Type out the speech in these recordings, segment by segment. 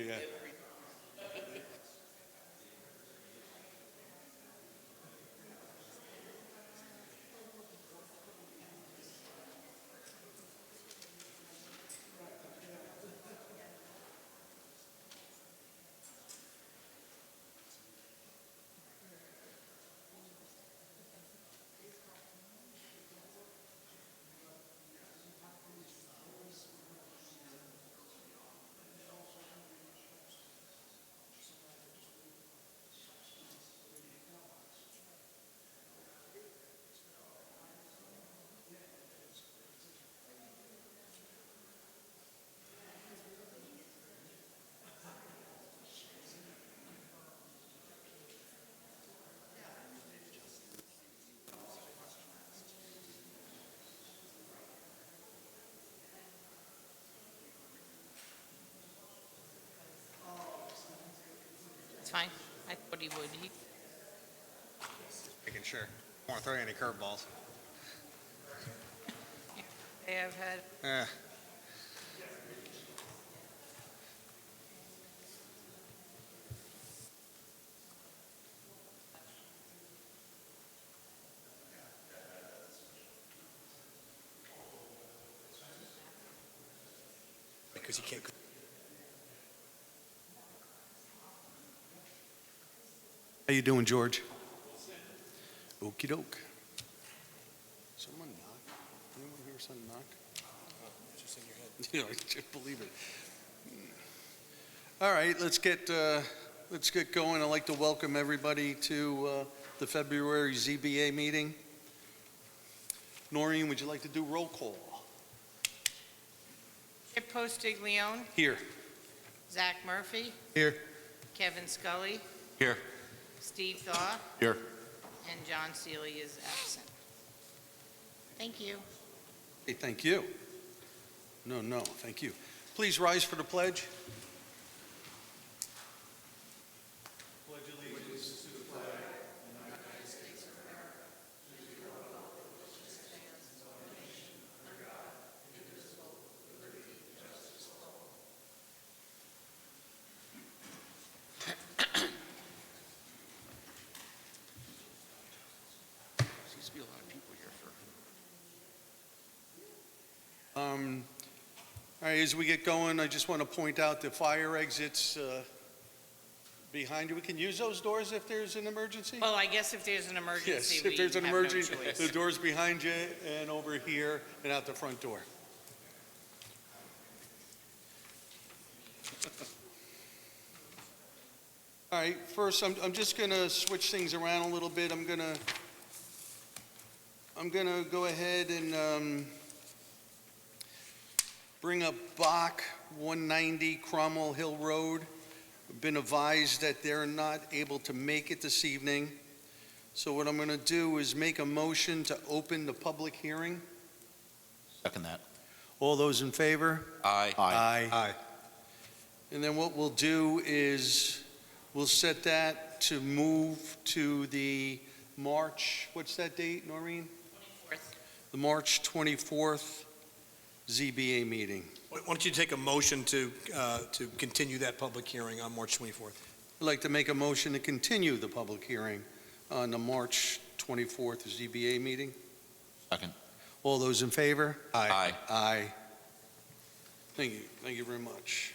Yeah. It's fine. I thought he would. Making sure. I don't want to throw any curveballs. They have had, Yeah. Because you can't. How you doing, George? Okie doke. Someone knock? Anyone hear someone knock? Just in your head. Yeah, I can't believe it. All right, let's get going. I'd like to welcome everybody to the February ZBA meeting. Noreen, would you like to do roll call? Chip Postiglione, Here. Zach Murphy, Here. Kevin Scully, Here. Steve Thaw, Here. and John Seeley is absent. Thank you. Hey, thank you. No, thank you. Please rise for the pledge. Pledge allegiance to the flag of the United States of America, to the republic which stands one nation under God, indivisible, with liberty and justice for all. Seems to be a lot of people here for. All right, as we get going, I just want to point out the fire exits behind you. We can use those doors if there's an emergency? Well, I guess if there's an emergency, Yes, we if there's an have no emergency, choice. the door's behind you and over here and out the front door. All right, first, I'm just going to switch things around a little bit. I'm going to go ahead and bring up Bach 190 Cromwell Hill Road. I've been advised that they're not able to make it this evening. So what I'm going to do is make a motion to open the public hearing. Second that. All those in favor? Aye. Aye. And then what we'll do is we'll set that to move to the March, what's that date, Noreen? 24th. The March 24th ZBA meeting. Why don't you take a motion to continue that public hearing on March 24th? I'd like to make a motion to continue the public hearing on the March 24th ZBA meeting. Second. All those in favor? Aye. Aye. Thank you very much.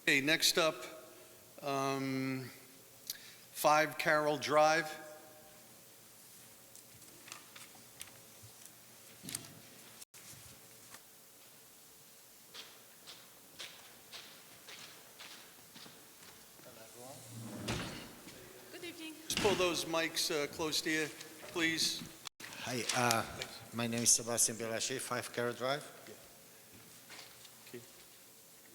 Okay, next up, 5 Carroll Drive. Good evening. Just pull those mics close to you, please. Hi, my name is Sebastian Belache, 5 Carrot Drive. I'd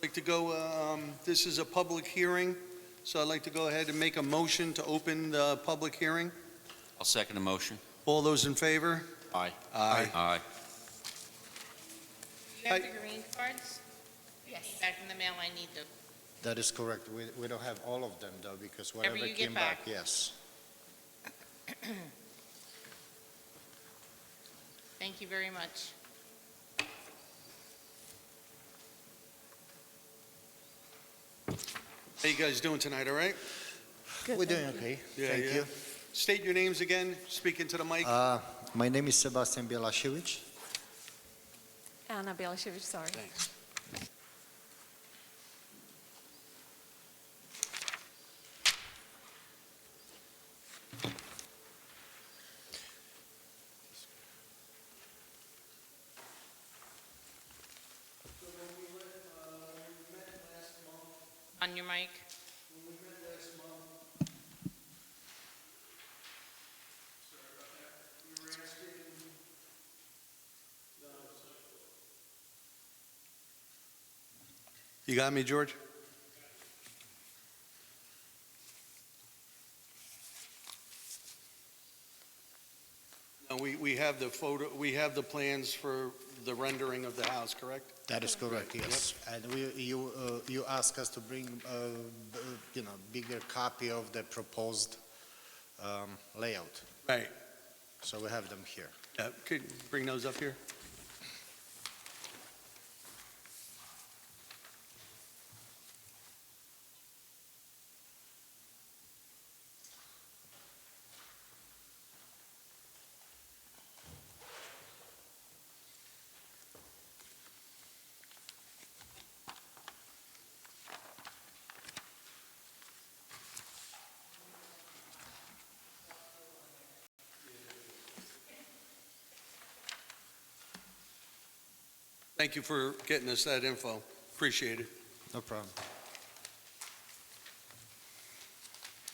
like to go, this is a public hearing, so I'd like to go ahead and make a motion to open the public hearing. I'll second the motion. All those in favor? Aye. Aye. Aye. Do you have the green cards? Yes. Back in the mail, I need them. That is correct. We don't have all of them though, because Whatever whatever you get came back, back. yes. Thank you very much. How you guys doing tonight, all right? We're doing okay. Thank you. State your names again, speak into the mic. My name is Sebastian Bielasiewicz. Anna Belashevich, sorry. Thanks. On your mic. You got me, George? No, we have the photo, we have the plans for the rendering of the house, correct? That is correct, yes. And you ask us to bring, bigger copy of the proposed layout. Right. So we have them here. Yeah, could you bring those up here? Thank you for getting us that info. Appreciate it. No problem.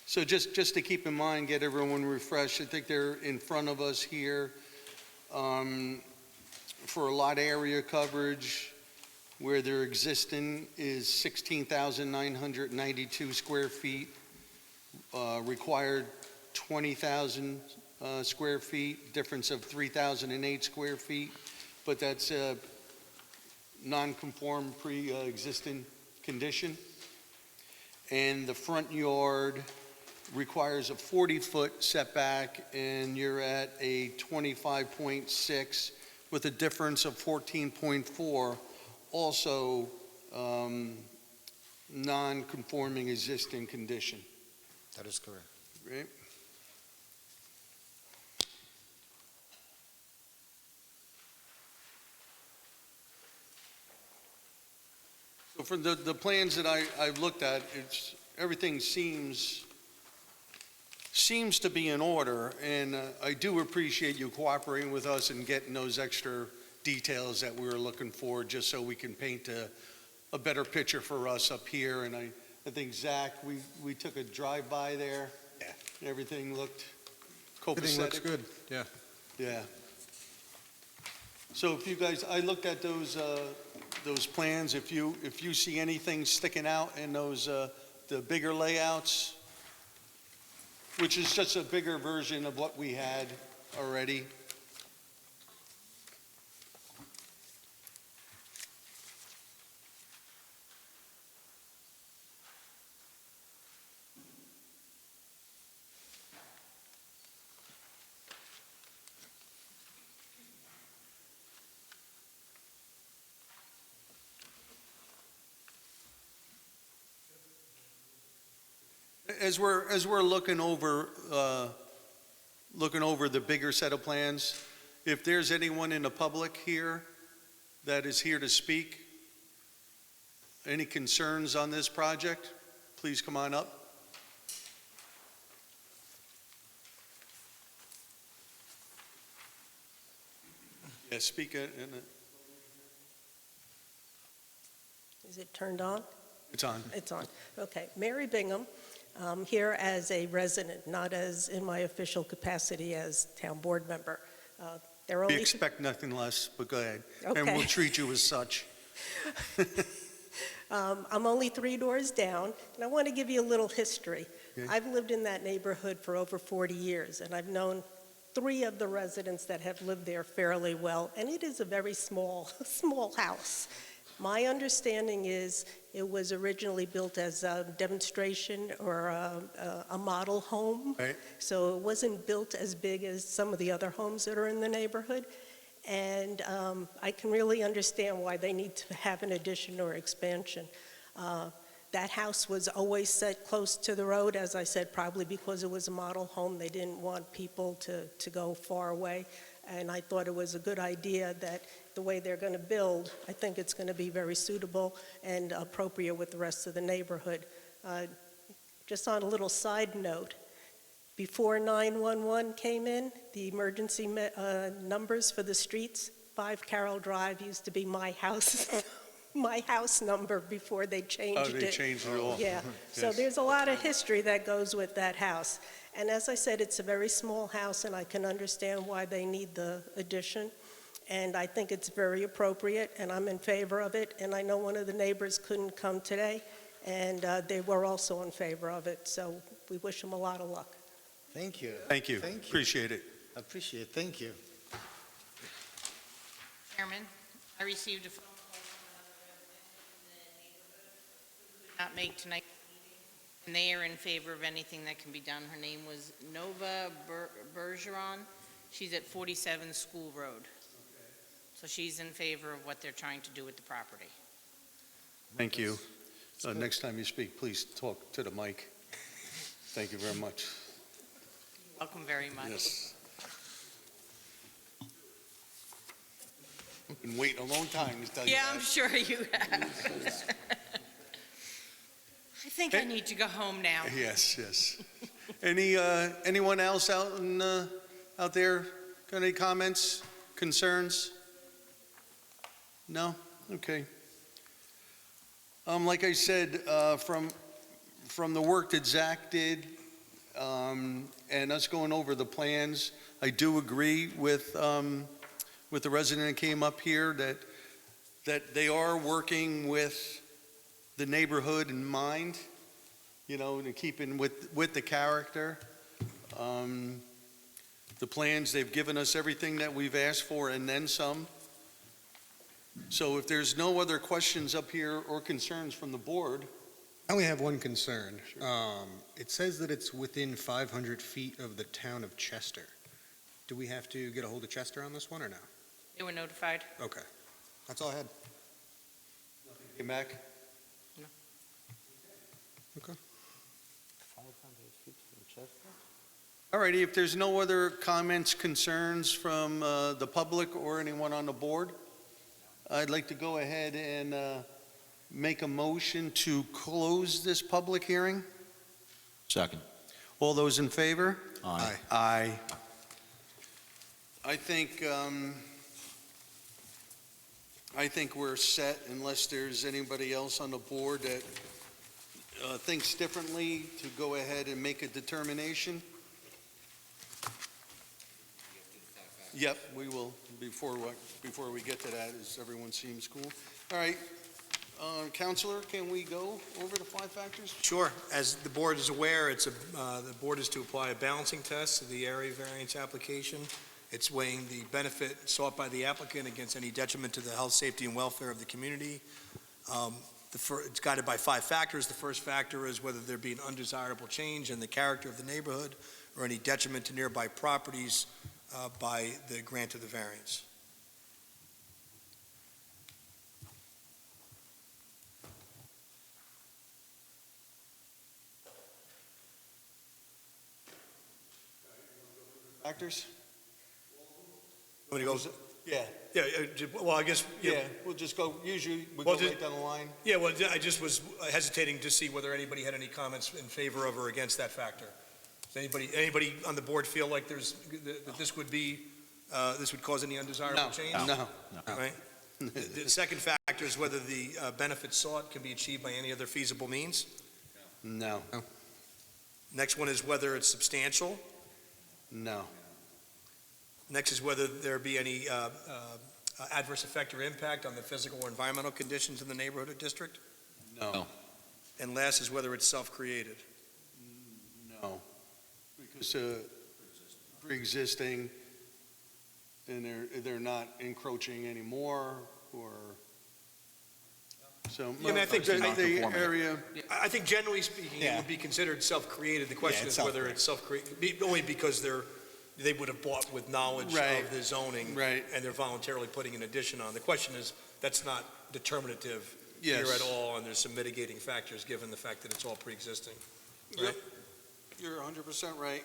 So just to keep in mind, get everyone refreshed, I think they're in front of us here for a lot area coverage where their existing is 16,992 square feet, required 20,000 square feet, difference of 3,008 square feet, but that's non-conform pre-existing condition. And the front yard requires a 40-foot setback, and you're at a 25.6 with a difference of 14.4, also non-conforming existing condition, That is correct. right? So from the plans that I've looked at, everything seems to be in order, and I do appreciate you cooperating with us and getting those extra details that we were looking for, just so we can paint a better picture for us up here. And I think, Zach, we took a drive-by there. Yeah. Everything looked Everything looks copacetic. good, yeah. Yeah. So if you guys, I looked at those plans. If you see anything sticking out in those, the bigger layouts, which is just a bigger version of what we had already. As we're looking over the bigger set of plans, if there's anyone in the public here that is here to speak, any concerns on this project, please come on up. Yeah, speak in it. Is it turned on? It's on. It's on. Okay. Mary Bingham, here as a resident, not as in my official capacity as town board member. There are We only expect nothing less, but go ahead. And Okay. we'll treat you as such. I'm only 3 doors down, and I want to give you a little history. Okay. I've lived in that neighborhood for over 40 years, and I've known 3 of the residents that have lived there fairly well, and it is a very small, small house. My understanding is it was originally built as a demonstration or a model home. Right. So it wasn't built as big as some of the other homes that are in the neighborhood. And I can really understand why they need to have an addition or expansion. That house was always set close to the road, as I said, probably because it was a model home. They didn't want people to go far away. And I thought it was a good idea that the way they're going to build, I think it's going to be very suitable and appropriate with the rest of the neighborhood. Just on a little side note, before 911 came in, the emergency numbers for the streets, 5 Carroll Drive used to be my house, my house number before they changed it. Oh, they changed it all. Yeah, so Yes. there's a lot of history that goes with that house. And as I said, it's a very small house, and I can understand why they need the addition. And I think it's very appropriate, and I'm in favor of it. And I know one of the neighbors couldn't come today, and they were also in favor of it. So we wish them a lot of luck. Thank you. Thank you. Thank you. Appreciate it. Appreciate it. Thank you. Chairman, I received a phone call from another resident in the neighborhood who could not make tonight's meeting, and they are in favor of anything that can be done. Her name was Nova Bergeron. She's at 47 School Road. So she's in favor of what they're trying to do with the property. Thank you. Next time you speak, please talk to the mic. Thank you very much. Welcome very much. Yes. I've been waiting a long time to tell you Yeah, that. I'm sure you have. I think I need to go home now. Yes, yes. Anyone else out there got any comments, concerns? No? Okay. Like I said, from the work that Zach did, and us going over the plans, I do agree with the resident that came up here that they are working with the neighborhood in mind, you know, to keep in with the character. The plans, they've given us everything that we've asked for and then some. So if there's no other questions up here or concerns from the board, I only have one concern. It says that it's within 500 feet of the town of Chester. Do we have to get a hold of Chester on this one or no? They were notified. Okay. That's all I had. came back? Okay. All righty, if there's no other comments, concerns from the public or anyone on the board, I'd like to go ahead and make a motion to close this public hearing. Second. All those in favor? Aye. Aye. I think we're set unless there's anybody else on the board that thinks differently to go ahead and make a determination. Yep, we will, before we get to that, as everyone seems cool. All right, Counselor, can we go over the 5 factors? Sure. As the board is aware, the board is to apply a balancing test to the area variance application. It's weighing the benefit sought by the applicant against any detriment to the health, safety, and welfare of the community. It's guided by 5 factors. The first factor is whether there be an undesirable change in the character of the neighborhood or any detriment to nearby properties by the grant of the variance. Factors? Want me to go? Yeah, Yeah, well, I guess, yeah, we'll just go, usually we Well, go right down the line. yeah, well, I just was hesitating to see whether anybody had any comments in favor of or against that factor. Does anybody on the board feel like that this would cause any undesirable No, change? no. Right? The second factor is whether the benefits sought can be achieved by any other feasible means. No, Next one is whether it's substantial. no, Next is whether there be any adverse effect or impact on the physical or environmental conditions in the neighborhood or district. no, And last is whether it's self-created. no. Because pre-existing, and they're not encroaching anymore, or, so. Yeah, I mean, I think- The area, I think generally speaking, it Yeah. would be considered self-created. The question it's is whether it's self-created, only because they're they would have bought with knowledge Right. of the zoning. Right. And they're voluntarily putting an addition on. The question is, that's not determinative Yes. here at all, and there's some mitigating factors given the fact that it's all pre-existing. Yep, you're 100% right.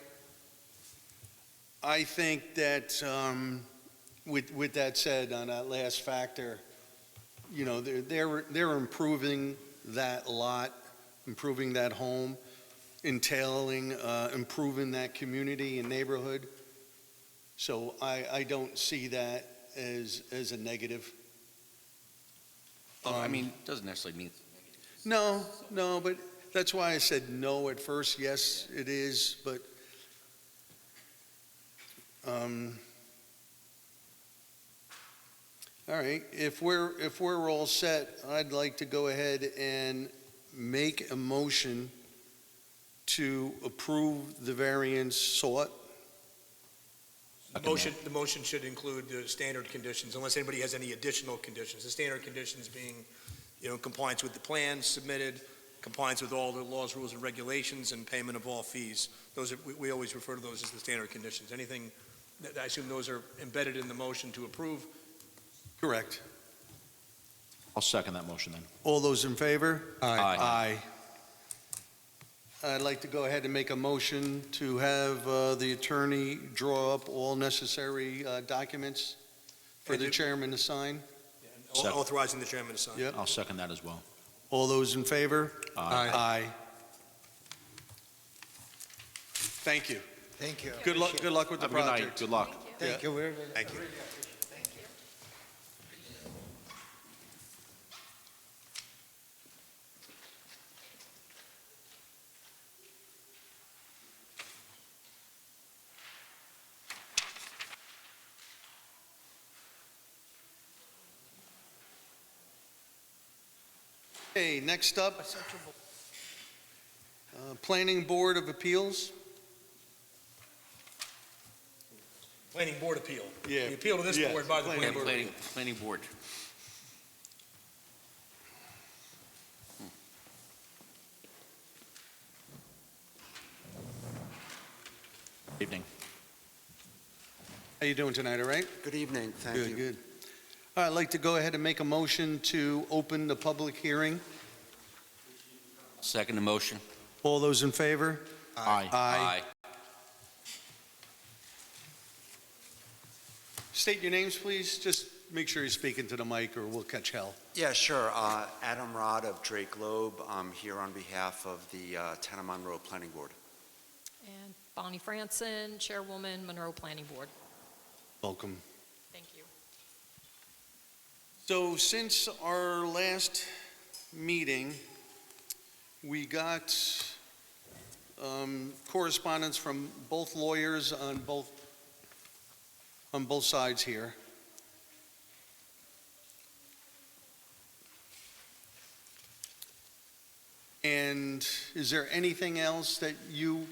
I think that, with that said, on that last factor, you know, they're improving that lot, improving that home, entailing, improving that community and neighborhood. So I don't see that as a negative. I mean, it doesn't necessarily mean. No, but that's why I said no at first. Yes, it is, but all right, if we're all set, I'd like to go ahead and make a motion to approve the variance sought. The motion should include the standard conditions, unless anybody has any additional conditions. The standard conditions being, compliance with the plans submitted, compliance with all the laws, rules, and regulations, and payment of all fees. Those are, we always refer to those as the standard conditions. Anything, I assume those are embedded in the motion to approve. Correct. I'll second that motion then. All those in favor? Aye. Aye. I'd like to go ahead and make a motion to have the attorney draw up all necessary documents for the chairman to sign. Second. Authorizing the chairman to sign. Yep. I'll second that as well. All those in favor? Aye. Aye. Thank you. Thank you. Good luck with the Have a good night. project. Good luck. Thank you very much. Thank you. Okay, next up, Planning Board of Appeals. Planning board appeal. Yeah. The appeal to this Yeah, board by the planning planning board. Planning board. Evening. How you doing tonight, all right? Good evening, thank you. Good, good. All right, I'd like to go ahead and make a motion to open the public hearing. Second the motion. All those in favor? Aye. Aye. State your names, please. Just make sure you're speaking to the mic or we'll catch hell. Yeah, sure. Adam Rod of Drake Globe. I'm here on behalf of the Town of Monroe Planning Board. And Bonnie Franson, Chairwoman, Monroe Planning Board. Welcome. Thank you. So since our last meeting, we got correspondence from both lawyers on both sides here. And is there anything else that you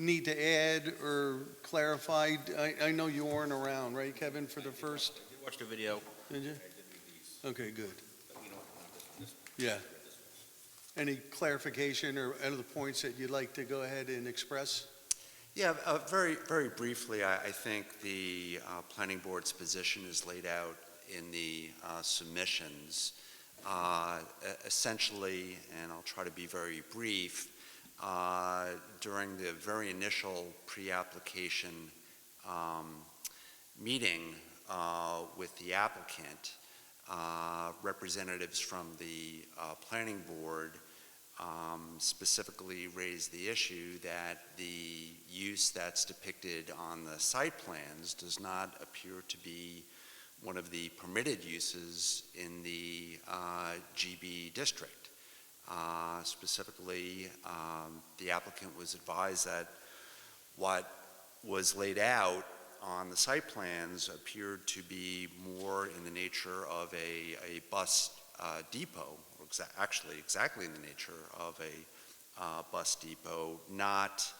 need to add or clarify? I know you weren't around, right, Kevin, for the first? I did watch the video. Did you? Okay, good. Yeah. Any clarification or other points that you'd like to go ahead and express? Yeah, very, very briefly, I think the Planning Board's position is laid out in the submissions. Essentially, and I'll try to be very brief, during the very initial pre-application meeting with the applicant, representatives from the Planning Board specifically raised the issue that the use that's depicted on the site plans does not appear to be one of the permitted uses in the GB district. Specifically, the applicant was advised that what was laid out on the site plans appeared to be more in the nature of a bus depot, or actually exactly in the nature of a bus depot, not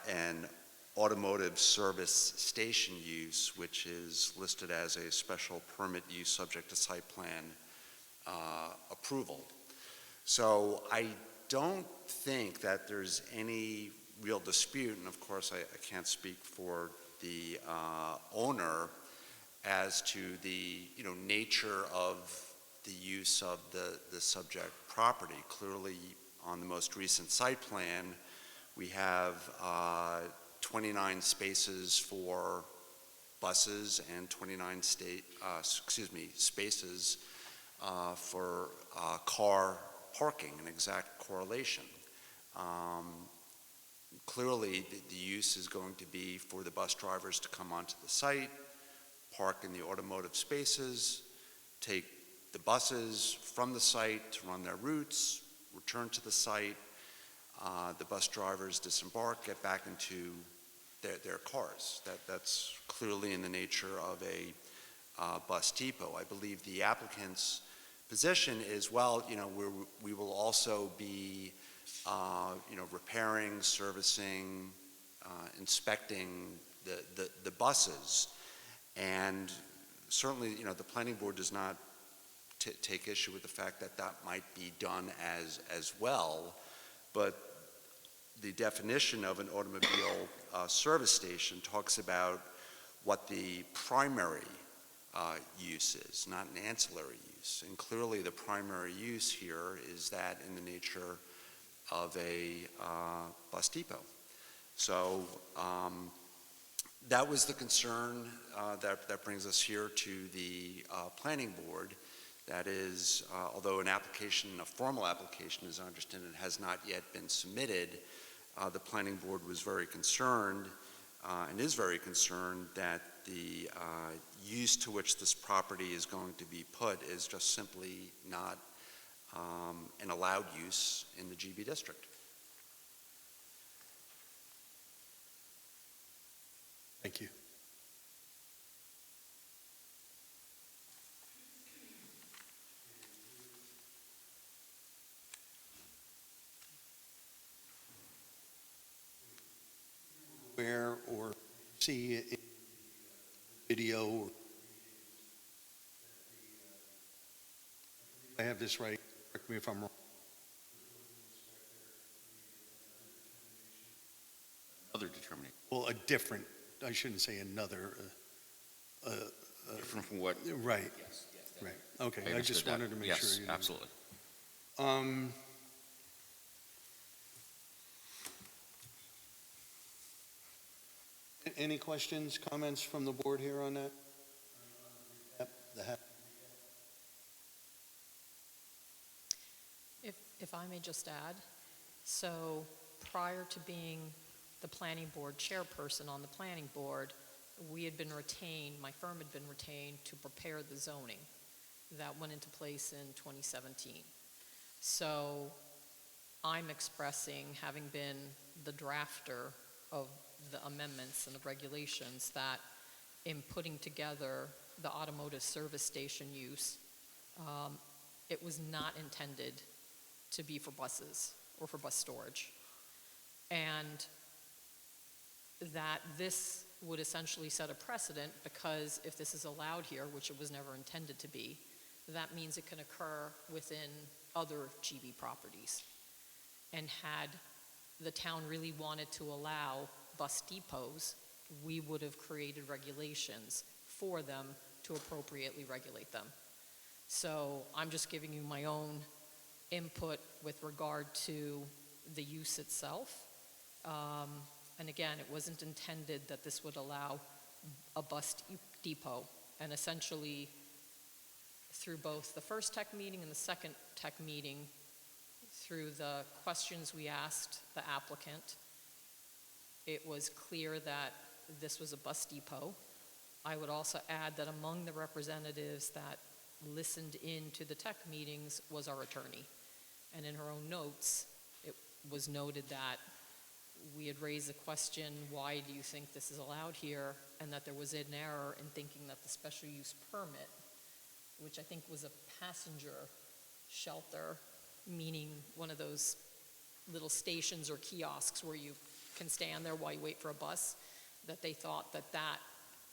an automotive service station use, which is listed as a special permit use subject to site plan approval. So I don't think that there's any real dispute, and of course I can't speak for the owner as to the nature of the use of the subject property. Clearly, on the most recent site plan, we have 29 spaces for buses and 29 spaces for car parking, an exact correlation. Clearly, the use is going to be for the bus drivers to come onto the site, park in the automotive spaces, take the buses from the site to run their routes, return to the site. The bus drivers disembark, get back into their cars. That's clearly in the nature of a bus depot. I believe the applicant's position is, well, we will also be, repairing, servicing, inspecting the buses. And certainly, the planning board does not take issue with the fact that that might be done as well. But the definition of an automobile service station talks about what the primary use is, not an ancillary use. And clearly the primary use here is that in the nature of a bus depot. So that was the concern that brings us here to the planning board. That is, although a formal application, as I understand it, has not yet been submitted, the planning board was very concerned and is very concerned that the use to which this property is going to be put is just simply not an allowed use in the GB district. Thank you. Where or see in video, or I have this right, correct me if I'm wrong. Other determination. Well, a different, I shouldn't say another, Different from what? right, Yes. right, okay, I understood just that. wanted to make sure. Yes, You knew. absolutely. Any questions, comments from the board here on that? If I may just add, so prior to being the planning board chairperson on the planning board, we had been retained, my firm had been retained to prepare the zoning that went into place in 2017. So I'm expressing, having been the drafter of the amendments and the regulations, that in putting together the automotive service station use, it was not intended to be for buses or for bus storage. And that this would essentially set a precedent, because if this is allowed here, which it was never intended to be, that means it can occur within other GB properties. And had the town really wanted to allow bus depots, we would have created regulations for them to appropriately regulate them. So I'm just giving you my own input with regard to the use itself. And again, it wasn't intended that this would allow a bus depot. And essentially, through both the first tech meeting and the second tech meeting, through the questions we asked the applicant, it was clear that this was a bus depot. I would also add that among the representatives that listened in to the tech meetings was our attorney. And in her own notes, it was noted that we had raised the question, why do you think this is allowed here? And that there was an error in thinking that the special use permit, which I think was a passenger shelter, meaning one of those little stations or kiosks where you can stand there while you wait for a bus, that they thought that that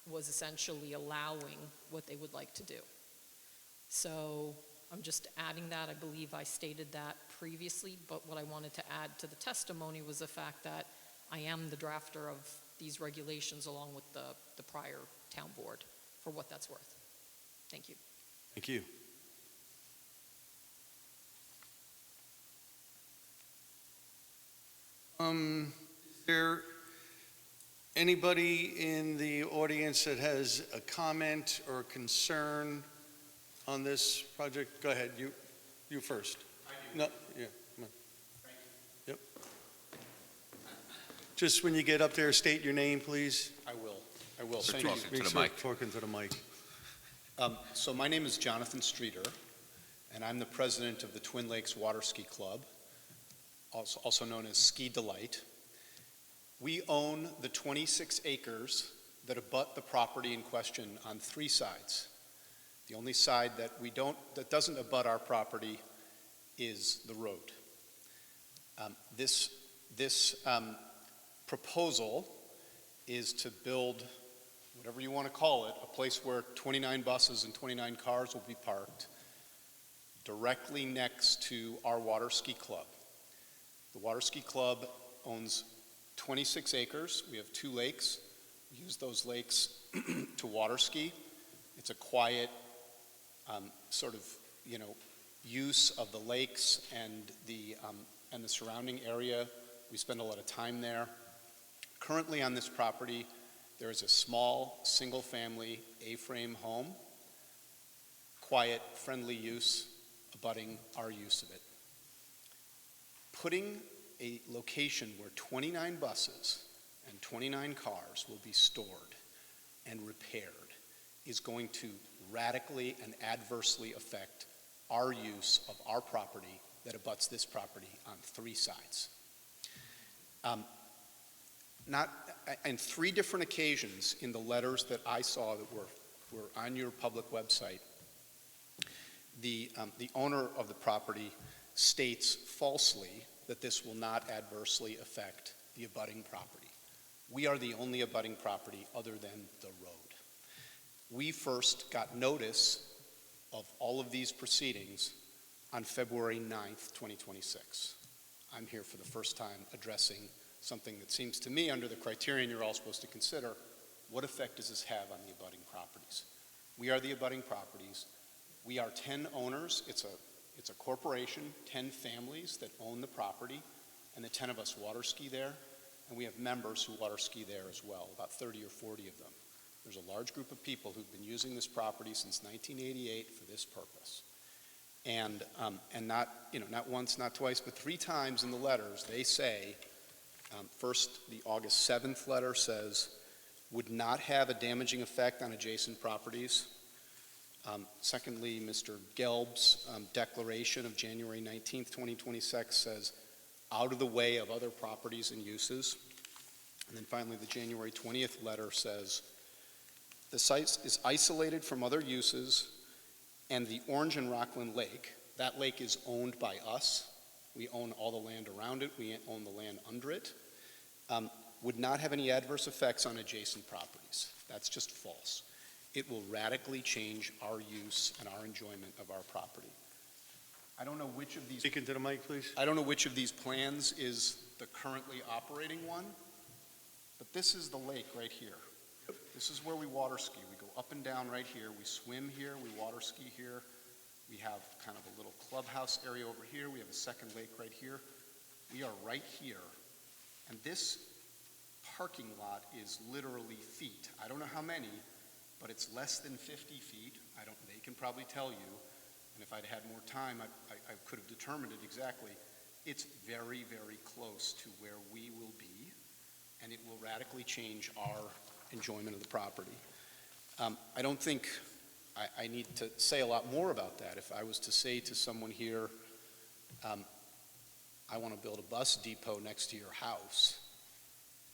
was essentially allowing what they would like to do. So I'm just adding that. I believe I stated that previously, but what I wanted to add to the testimony was the fact that I am the drafter of these regulations along with the prior town board, for what that's worth. Thank you. Thank you. Is there anybody in the audience that has a comment or concern on this project? Go ahead, you first. I do. No, yeah, come on. Yep. Just when you get up there, state your name, please. I will. So Thank talk you. to the Make mic. sure talking to the mic. So my name is Jonathan Streeter, and I'm the president of the Twin Lakes Water Ski Club, also known as Ski Delight. We own the 26 acres that abut the property in question on 3 sides. The only side that doesn't abut our property is the road. This proposal is to build, whatever you want to call it, a place where 29 buses and 29 cars will be parked directly next to our water ski club. The water ski club owns 26 acres. We have 2 lakes. We use those lakes to water ski. It's a quiet sort of, use of the lakes and the surrounding area. We spend a lot of time there. Currently on this property, there is a small, single-family A-frame home, quiet, friendly use, abutting our use of it. Putting a location where 29 buses and 29 cars will be stored and repaired is going to radically and adversely affect our use of our property that abuts this property on 3 sides. In 3 different occasions in the letters that I saw that were on your public website, the owner of the property states falsely that this will not adversely affect the abutting property. We are the only abutting property other than the road. We first got notice of all of these proceedings on February 9th, 2026. I'm here for the first time addressing something that seems to me, under the criterion you're all supposed to consider, what effect does this have on the abutting properties? We are the abutting properties. We are 10 owners. It's a corporation, 10 families that own the property, and the 10 of us water ski there, and we have members who water ski there as well, about 30 or 40 of them. There's a large group of people who've been using this property since 1988 for this purpose. And not once, not twice, but 3 times in the letters, they say, first, the August 7th letter says, would not have a damaging effect on adjacent properties. Secondly, Mr. Gelb's declaration of January 19th, 2026 says, out of the way of other properties and uses. And then finally, the January 20th letter says, the site is isolated from other uses, and the Orange and Rockland Lake, that lake is owned by us. We own all the land around it. We own the land under it. Would not have any adverse effects on adjacent properties. That's just false. It will radically change our use and our enjoyment of our property. I don't know which of these. Speak into the mic, please. I don't know which of these plans is the currently operating one, but this is the lake right here. This is where we water ski. We go up and down right here. We swim here. We water ski here. We have kind of a little clubhouse area over here. We have a second lake right here. We are right here. And this parking lot is literally feet. I don't know how many, but it's less than 50 feet. They can probably tell you. And if I'd had more time, I could have determined it exactly. It's very, very close to where we will be, and it will radically change our enjoyment of the property. I don't think I need to say a lot more about that. If I was to say to someone here, I want to build a bus depot next to your house,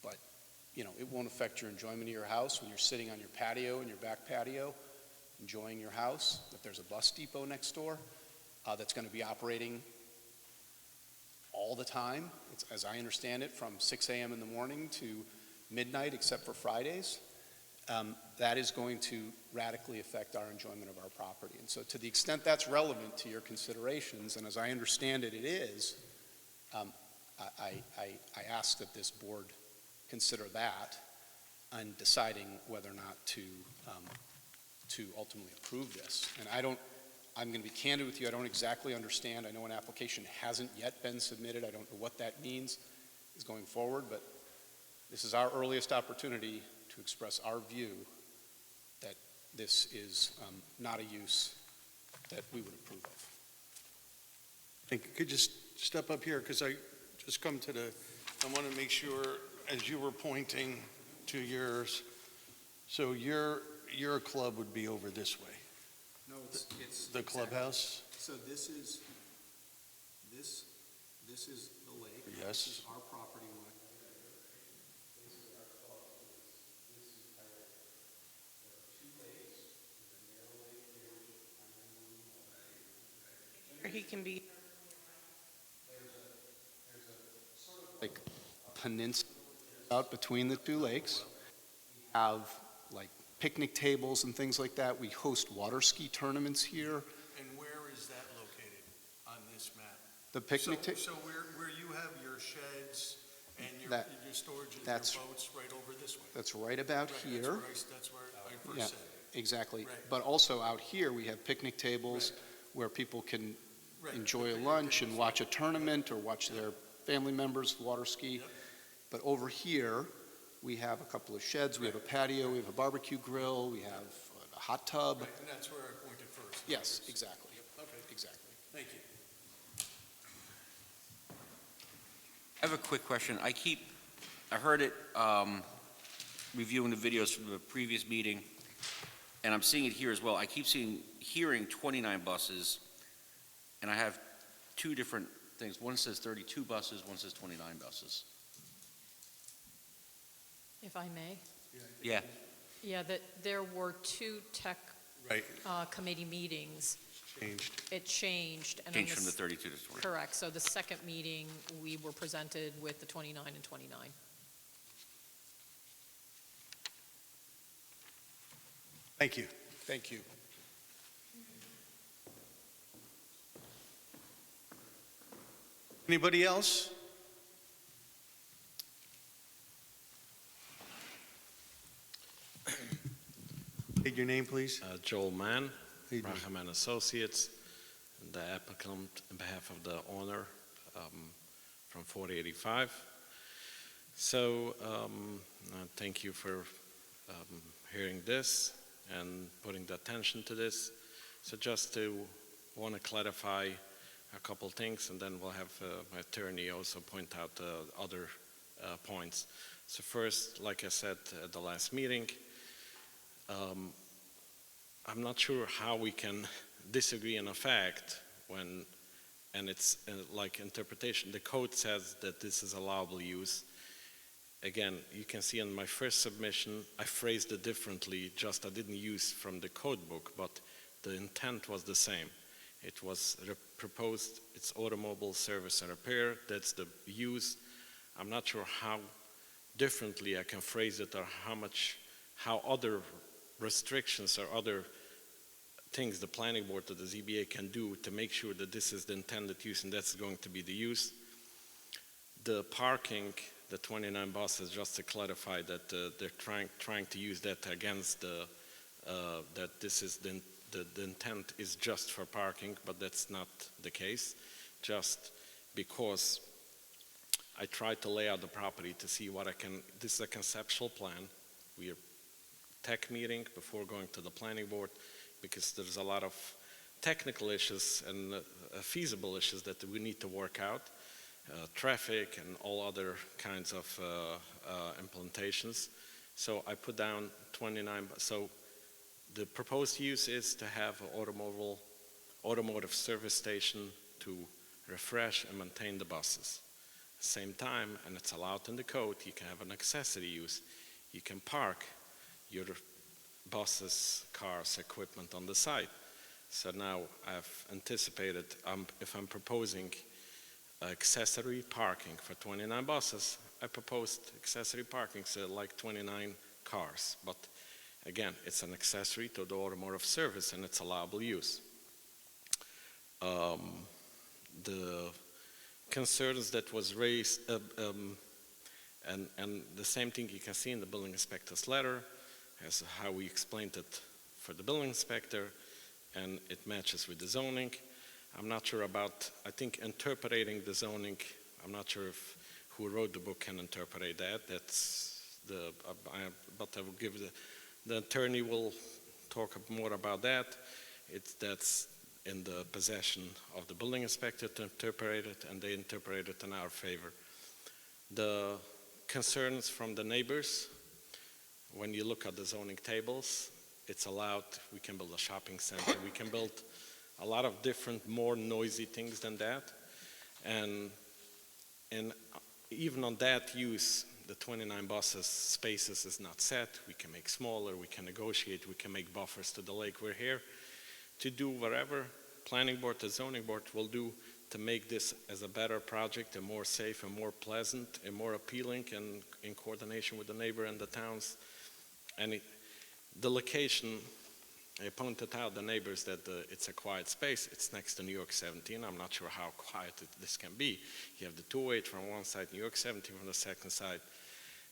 but it won't affect your enjoyment of your house when you're sitting on your patio, in your back patio, enjoying your house, that there's a bus depot next door that's going to be operating all the time. It's, as I understand it, from 6 a.m. in the morning to midnight, except for Fridays. That is going to radically affect our enjoyment of our property. And so to the extent that's relevant to your considerations, and as I understand it, it is, I ask that this board consider that and deciding whether or not to ultimately approve this. And I'm going to be candid with you, I don't exactly understand. I know an application hasn't yet been submitted. I don't know what that means is going forward, but this is our earliest opportunity to express our view that this is not a use that we would approve of. I think you could just step up here, because I just come to I want to make sure, as you were pointing to yours, so your club would be over this way, No, it's the clubhouse? So this is the lake. Yes. This is our property line. He can be, Like peninsula out between the two lakes. We have like picnic tables and things like that. We host water ski tournaments here. And where is that located on this map? The picnic So table, where you have your sheds and your That- storage and that's- your boats right over this way? that's right about Right, here. That's where I Yeah. first said. Exactly. Right. But also out here, we have picnic tables where people can Right. enjoy a lunch and watch a tournament or watch their family members water ski. Yep. But over here, we have a couple of sheds, we have a patio, we have a barbecue grill, we have a hot tub. Right, and that's where I pointed first. Yes, exactly, Okay, exactly. thank you. I have a quick question. I heard it reviewing the videos from the previous meeting, and I'm seeing it here as well. I keep hearing 29 buses, and I have two different things. One says 32 buses, one says 29 buses. If I may. Yeah. Yeah, there were two tech Right, committee meetings. changed. It changed. And on Changed from the s- 32 to 29. Correct. So the second meeting, we were presented with the 29 and 29. Thank you. Thank you. Anybody else? State your name, please. Joel Mann, How you doing? Brahman Associates, the applicant on behalf of the owner from 4085. So thank you for hearing this and putting the attention to this. So just to want to clarify a couple things, and then we'll have my attorney also point out other points. So first, like I said at the last meeting, I'm not sure how we can disagree on a fact when, and it's like interpretation, the code says that this is allowable use. Again, you can see in my first submission, I phrased it differently, just I didn't use from the code book, but the intent was the same. It was proposed, it's automobile service and repair, that's the use. I'm not sure how differently I can phrase it or how other restrictions or other things the planning board or the ZBA can do to make sure that this is the intended use and that's going to be the use. The parking, the 29 buses, just to clarify that they're trying to use that against that this is the intent is just for parking, but that's not the case. Just because I tried to lay out the property to see what this is a conceptual plan. We are tech meeting before going to the planning board because there's a lot of technical issues and feasible issues that we need to work out, traffic and all other kinds of implementations. So I put down 29, so the proposed use is to have an automotive service station to refresh and maintain the buses. Same time, and it's allowed in the code, you can have an accessory use. You can park your buses, cars, equipment on the site. So now I've anticipated, if I'm proposing accessory parking for 29 buses, I proposed accessory parking, so like 29 cars. But again, it's an accessory to the automotive service and it's allowable use. The concerns that was raised, And the same thing you can see in the building inspector's letter, as how we explained it for the building inspector, and it matches with the zoning. I'm not sure about, I think interpreting the zoning, I'm not sure if who wrote the book can interpret that. That's but I will give the attorney will talk more about that. That's in the possession of the building inspector to interpret it, and they interpret it in our favor. The concerns from the neighbors, when you look at the zoning tables, it's allowed, we can build a shopping center, we can build a lot of different, more noisy things than that. And even on that use, the 29 buses spaces is not set. We can make smaller, we can negotiate, we can make buffers to the lake. We're here to do whatever planning board, the zoning board will do to make this as a better project, and more safe and more pleasant and more appealing, and in coordination with the neighbor and the towns. And the location, I pointed out the neighbors that it's a quiet space. It's next to New York 17. I'm not sure how quiet this can be. You have the 208 from one side, New York 17 from the second side.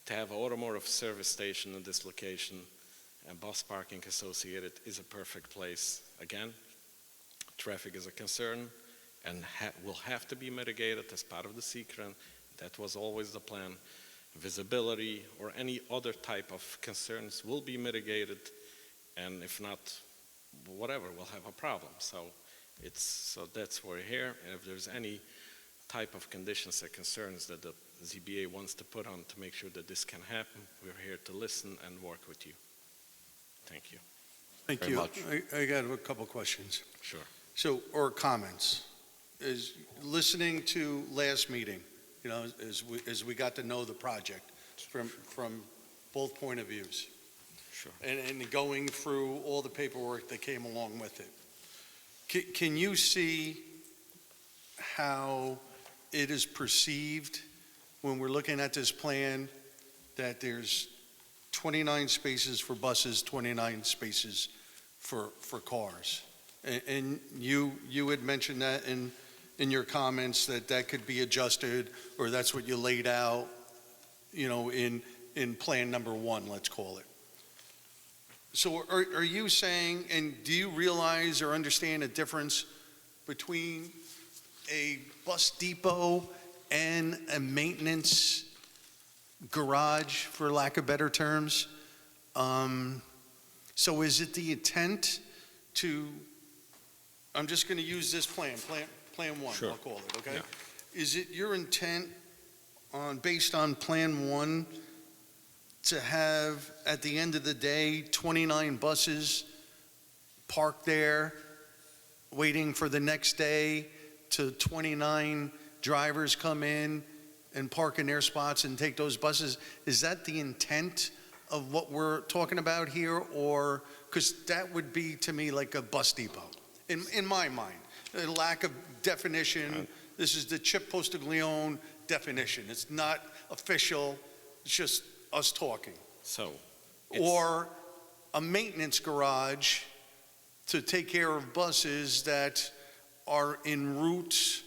To have an automotive service station in this location and bus parking associated is a perfect place. Again, traffic is a concern and will have to be mitigated as part of the secret. That was always the plan. Visibility or any other type of concerns will be mitigated, and if not, whatever, we'll have a problem. So that's why we're here. And if there's any type of conditions or concerns that the ZBA wants to put on to make sure that this can happen, we're here to listen and work with you. Thank you. Thank Very you. much. I got a couple questions. Sure. So, or comments. Is listening to last meeting, as we got to know the project from both point of views. Sure. And going through all the paperwork that came along with it. Can you see how it is perceived when we're looking at this plan, that there's 29 spaces for buses, 29 spaces for cars? And you had mentioned that in your comments, that could be adjusted, or that's what you laid out, in plan number 1, let's call it. So are you saying, and do you realize or understand a difference between a bus depot and a maintenance garage, for lack of better terms? So is it the intent to, I'm just going to use this plan 1, Sure. I'll call it, okay? Yeah. Is it your intent based on plan 1, to have, at the end of the day, 29 buses parked there, waiting for the next day, to 29 drivers come in and park in their spots and take those buses? Is that the intent of what we're talking about here? Or, because that would be, to me, like a bus depot, in my mind. A lack of definition. This is the Chip Postiglione definition. It's not official, it's just us talking. So, Or a maintenance garage to take care of buses that are en route,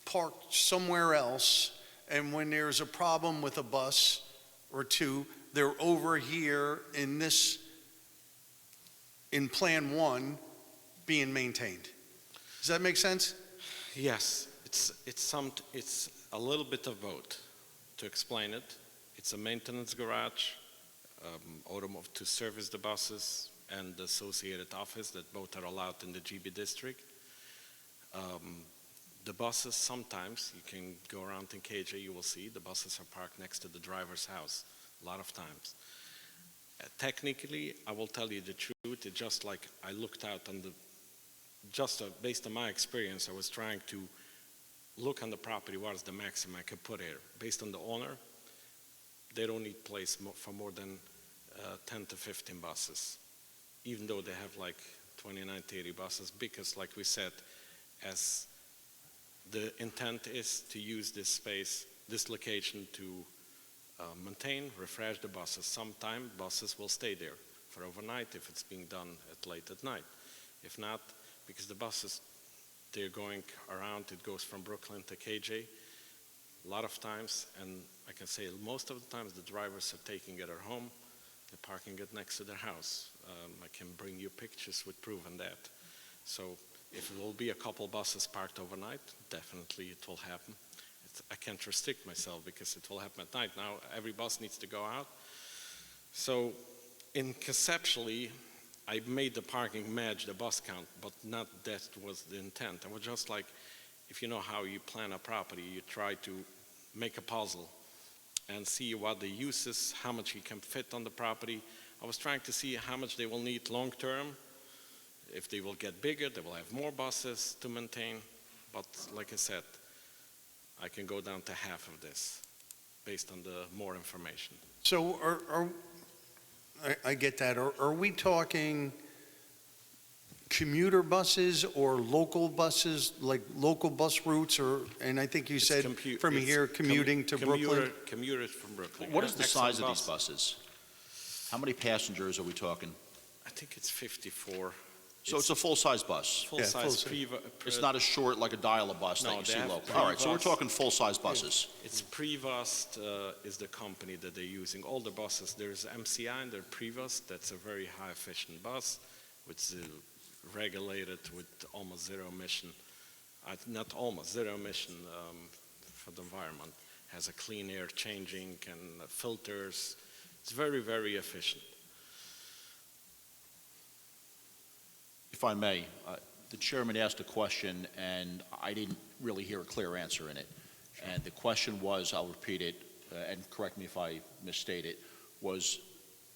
parked somewhere else, and when there's a problem with a bus or two, they're over here in plan 1 being maintained. Does that make sense? yes, it's a little bit of both. To explain it, it's a maintenance garage, automotive to service the buses, and the associated office, that both are allowed in the GB district. The buses, sometimes, you can go around in KJ, you will see the buses are parked next to the driver's house, a lot of times. Technically, I will tell you the truth, it's just like I looked out on based on my experience, I was trying to look on the property, what is the maximum I could put here. Based on the owner, they don't need place for more than 10 to 15 buses, even though they have like 29 to 80 buses, because like we said, as the intent is to use this space, this location to maintain, refresh the buses. Sometime buses will stay there for overnight if it's being done late at night. If not, because the buses, they're going around, it goes from Brooklyn to KJ, a lot of times, and I can say most of the times the drivers are taking it at home, they're parking it next to their house. I can bring you pictures with proof on that. So if it will be a couple buses parked overnight, definitely it will happen. I can't restrict myself because it will happen at night. Now every bus needs to go out. So conceptually, I made the parking match the bus count, but not that was the intent. I was just like, if you know how you plan a property, you try to make a puzzle and see what the use is, how much you can fit on the property. I was trying to see how much they will need long term. If they will get bigger, they will have more buses to maintain. But like I said, I can go down to half of this based on the more information. So I get that. Are we talking commuter buses or local buses, like local bus routes, and I think you said from here commuting to Brooklyn? Commuters from Brooklyn. What is the Excellent size of these bus. buses? How many passengers are we talking? I think it's 54. So it's a full-size bus? Full-size. It's not a short, like a dial-a bus that No, you they see have local? All right, so we're pre-bus. talking full-size buses. It's Prevast is the company that they're using. All the buses, there's MCI and there's Prevast. That's a very high efficient bus, which is regulated with almost zero emission. Not almost, zero emission for the environment. Has a clean air changing and filters. It's very, very efficient. If I may, the chairman asked a question, and I didn't really hear a clear answer in it. And the question was, I'll repeat it, and correct me if I misstate it, was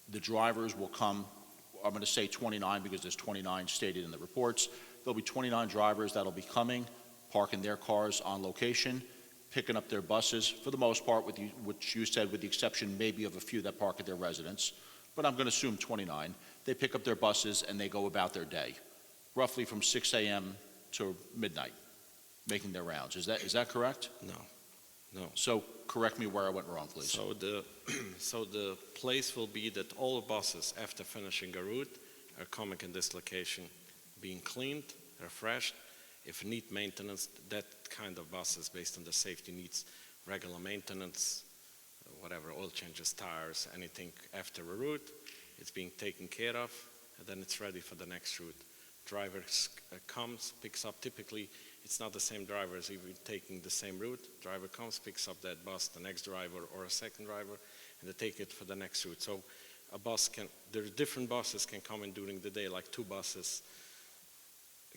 the drivers will come, I'm going to say 29 because there's 29 stated in the reports. There'll be 29 drivers that'll be coming, parking their cars on location, picking up their buses, for the most part, which you said with the exception maybe of a few that park at their residence, but I'm going to assume 29. They pick up their buses and they go about their day, roughly from 6 a.m. to midnight, making their rounds. Is that correct? No. So correct me where I went wrong, please. So the place will be that all the buses, after finishing a route, are coming in this location, being cleaned, refreshed. If need maintenance, that kind of buses, based on the safety needs, regular maintenance, whatever, oil changes, tires, anything after a route, it's being taken care of, and then it's ready for the next route. Driver comes, picks up, typically it's not the same driver as if you're taking the same route. Driver comes, picks up that bus, the next driver or a second driver, and they take it for the next route. So a bus there's different buses can come in during the day, like 2 buses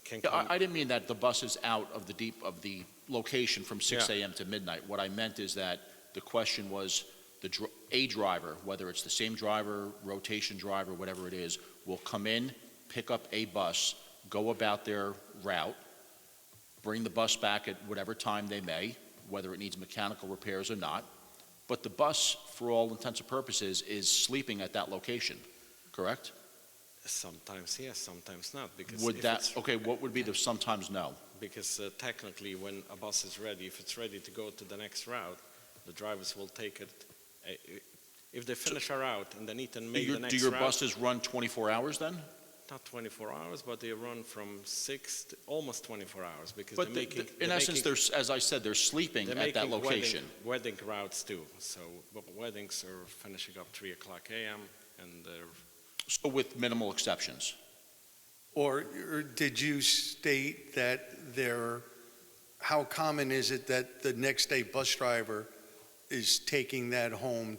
can Yeah, come. I didn't mean that the bus is out of the location from 6 a.m. to midnight. What I meant is that the question was a driver, whether it's the same driver, rotation driver, whatever it is, will come in, pick up a bus, go about their route, bring the bus back at whatever time they may, whether it needs mechanical repairs or not. But the bus, for all intents and purposes, is sleeping at that location, correct? Sometimes yes, sometimes not. Because what would be the sometimes no? Because technically when a bus is ready, if it's ready to go to the next route, the drivers will take it. If they finish a route and they need to make the next route. Do your buses run 24 hours then? Not 24 hours, but they run from 6 to almost 24 hours because But in essence, as I said, they're sleeping at that location. Wedding routes too. So weddings are finishing up 3 o'clock a.m. and they're. So with minimal exceptions. Or did you state that how common is it that the next day bus driver is taking that home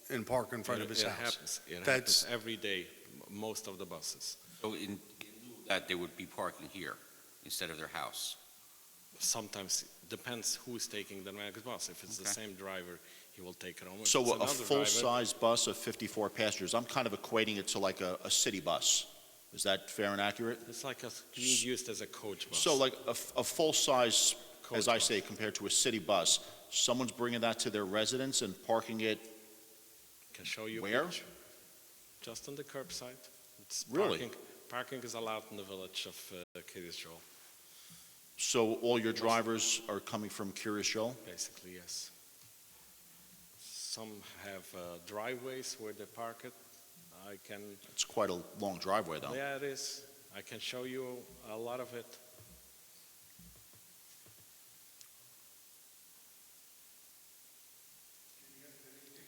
and park in front of his house? It happens every day, most of the buses. So in lieu of that, they would be parking here instead of their house? Sometimes, depends who's taking the next bus. If it's the same driver, he will take it home. If So it's a another full-size bus of 54 passengers, I'm kind of equating it to like a city bus. Is that fair and accurate? It's like being used as a coach bus. So like a full-size, Coach as I bus. say, compared to a city bus, someone's bringing that to their residence and parking it Can show you. a where? picture. Just on the curbside. It's Really? Parking is allowed in the village of Curious Joel, So all your drivers are coming from Curious Joel? basically, yes. Some have driveways where they park it. It's quite a long driveway, though. Yeah, it is. I can show you a lot of it.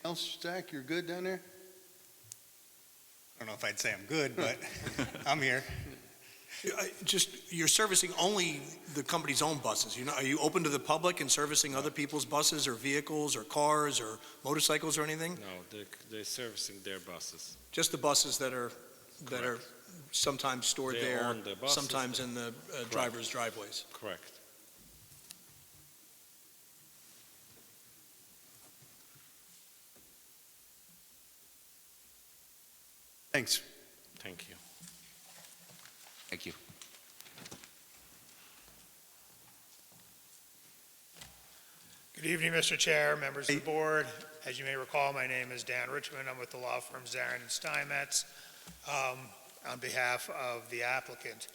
else, Zach, you're good down there? I don't know if I'd say I'm good, but I'm here. You're servicing only the company's own buses. Are you open to the public and servicing other people's buses or vehicles or cars or motorcycles or anything? No, they're servicing their buses. Just the buses that are sometimes stored They there, own the buses. sometimes in the driver's driveways. Correct. Thanks. Thank you. Thank you. Good evening, Mr. Chair, members of the board. As you may recall, my name is Dan Richmond. I'm with the law firm Zarin and Steinmetz on behalf of the applicant.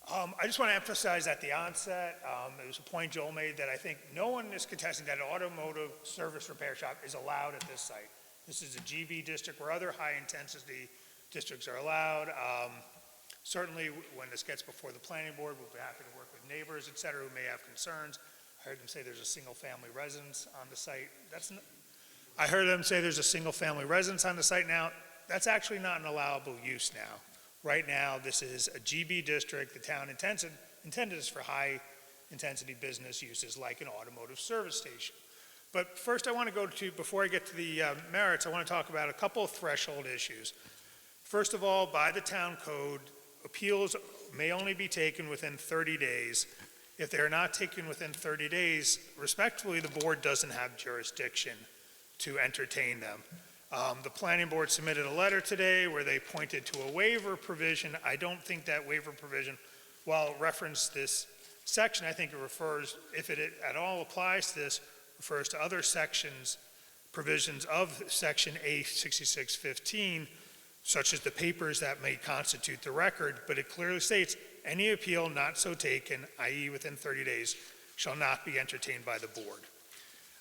I just want to emphasize at the onset, it was a point Joel made that I think no one is contesting that an automotive service repair shop is allowed at this site. This is a GB district where other high-intensity districts are allowed. Certainly, when this gets before the planning board, we'll be happy to work with neighbors, et cetera, who may have concerns. I heard them say there's a single-family residence on the site. I heard them say there's a single-family residence on the site now. That's actually not an allowable use now. Right now, this is a GB district. The town intended this for high-intensity business uses like an automotive service station. But first, I want to go to, before I get to the merits, I want to talk about a couple of threshold issues. First of all, by the town code, appeals may only be taken within 30 days. If they are not taken within 30 days, respectfully, the board doesn't have jurisdiction to entertain them. The planning board submitted a letter today where they pointed to a waiver provision. I don't think that waiver provision, while it referenced this section, I think it refers, if it at all applies to this, refers to other sections, provisions of section A6615, such as the papers that may constitute the record, but it clearly states any appeal not so taken, i.e. within 30 days, shall not be entertained by the board.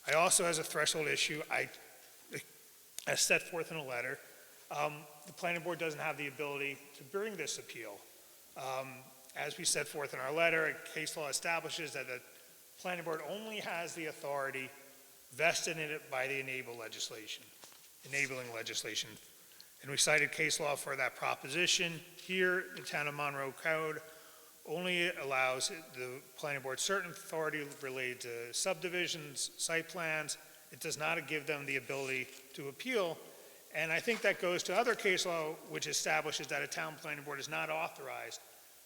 I also, as a threshold issue, as set forth in a letter, the planning board doesn't have the ability to bring this appeal. As we set forth in our letter, case law establishes that the planning board only has the authority vested in it by the enabling legislation. And we cited case law for that proposition. Here, the town of Monroe Code only allows the planning board certain authority related to subdivisions, site plans. It does not give them the ability to appeal. And I think that goes to other case law, which establishes that a town planning board is not authorized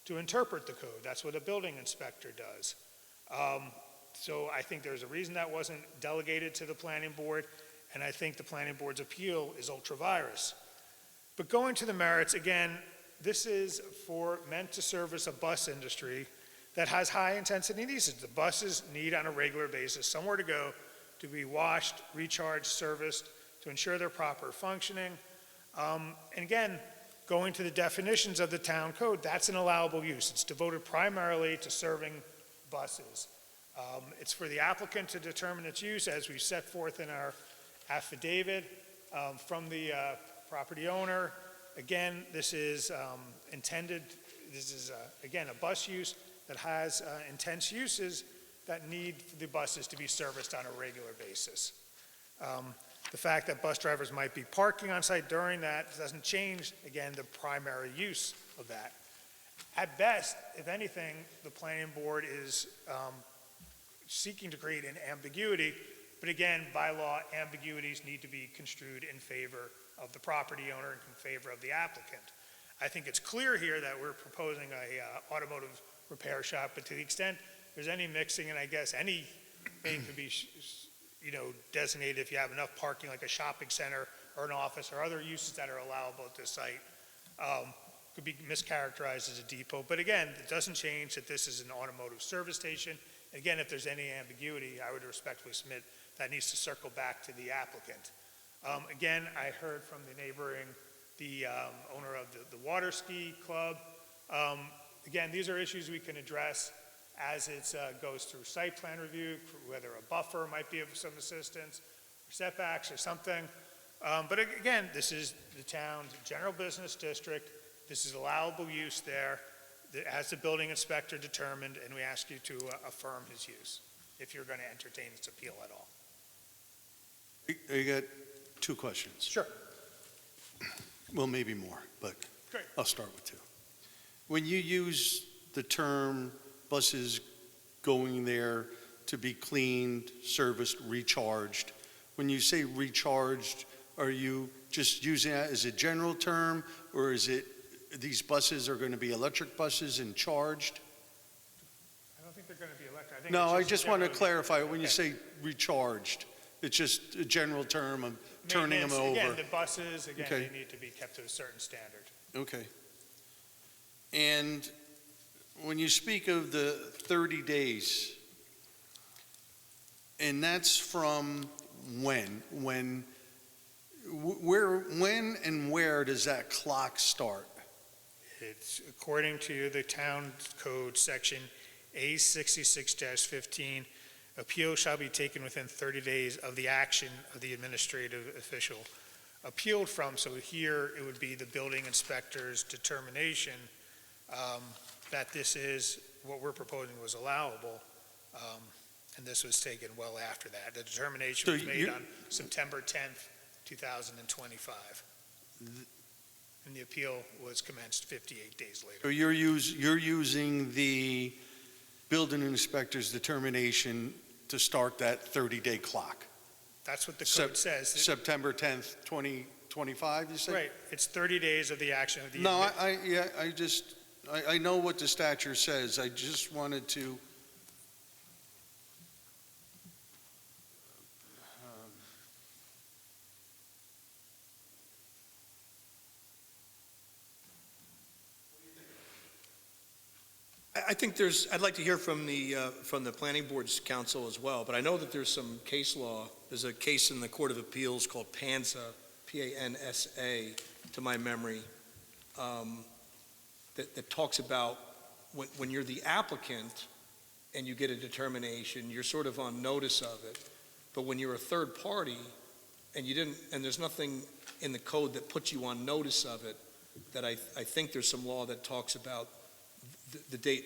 to interpret the code. That's what a building inspector does. So I think there's a reason that wasn't delegated to the planning board, and I think the planning board's appeal is ultra-virus. But going to the merits, again, this is meant to service a bus industry that has high-intensity needs. The buses need on a regular basis somewhere to go to be washed, recharged, serviced, to ensure their proper functioning. And again, going to the definitions of the town code, that's an allowable use. It's devoted primarily to serving buses. It's for the applicant to determine its use, as we set forth in our affidavit from the property owner. Again, this is again, a bus use that has intense uses that need the buses to be serviced on a regular basis. The fact that bus drivers might be parking on site during that doesn't change, again, the primary use of that. At best, if anything, the planning board is seeking to create an ambiguity, but again, by law, ambiguities need to be construed in favor of the property owner and in favor of the applicant. I think it's clear here that we're proposing a automotive repair shop, but to the extent there's any mixing, and I guess anything could be designated if you have enough parking, like a shopping center or an office or other uses that are allowable at this site, could be mischaracterized as a depot. But again, it doesn't change that this is an automotive service station. Again, if there's any ambiguity, I would respectfully submit that needs to circle back to the applicant. Again, I heard from the owner of the water ski club. Again, these are issues we can address as it goes through site plan review, whether a buffer might be of some assistance, or setbacks or something. But again, this is the town's general business district. This is allowable use there, as the building inspector determined, and we ask you to affirm his use, if you're going to entertain its appeal at all. You got two questions. Sure. Well, maybe more, but Great. I'll start with two. When you use the term buses going there to be cleaned, serviced, recharged, when you say recharged, are you just using that as a general term, or is it these buses are going to be electric buses and charged? I don't think they're going to be electric. I think No, I it's just want to generally- clarify, when you Okay. say recharged, it's just a general term of turning them Maintenance, over. Again, the buses, again, Okay. they need to be kept to a certain standard. Okay. And when you speak of the 30 days, and that's from when? When and where does that clock start? It's according to the town code section A66-15, appeal shall be taken within 30 days of the action of the administrative official appealed from. So here, it would be the building inspector's determination that this is, what we're proposing was allowable, and this was taken well after that. The determination So was made you- on September 10th, 2025. And the appeal was commenced 58 days later. So you're using the building inspector's determination to start that 30-day clock? That's what the Sep- code says. September 10th, 2025, you said? Right, it's 30 days of the action of the. No, I know what the statute says. I just wanted to. I think I'd like to hear from the planning board's counsel as well, but I know that there's some case law. There's a case in the Court of Appeals called PANSA, P-A-N-S-A, to my memory, that talks about when you're the applicant and you get a determination, you're sort of on notice of it. But when you're a third party and there's nothing in the code that puts you on notice of it, that I think there's some law that talks about the date.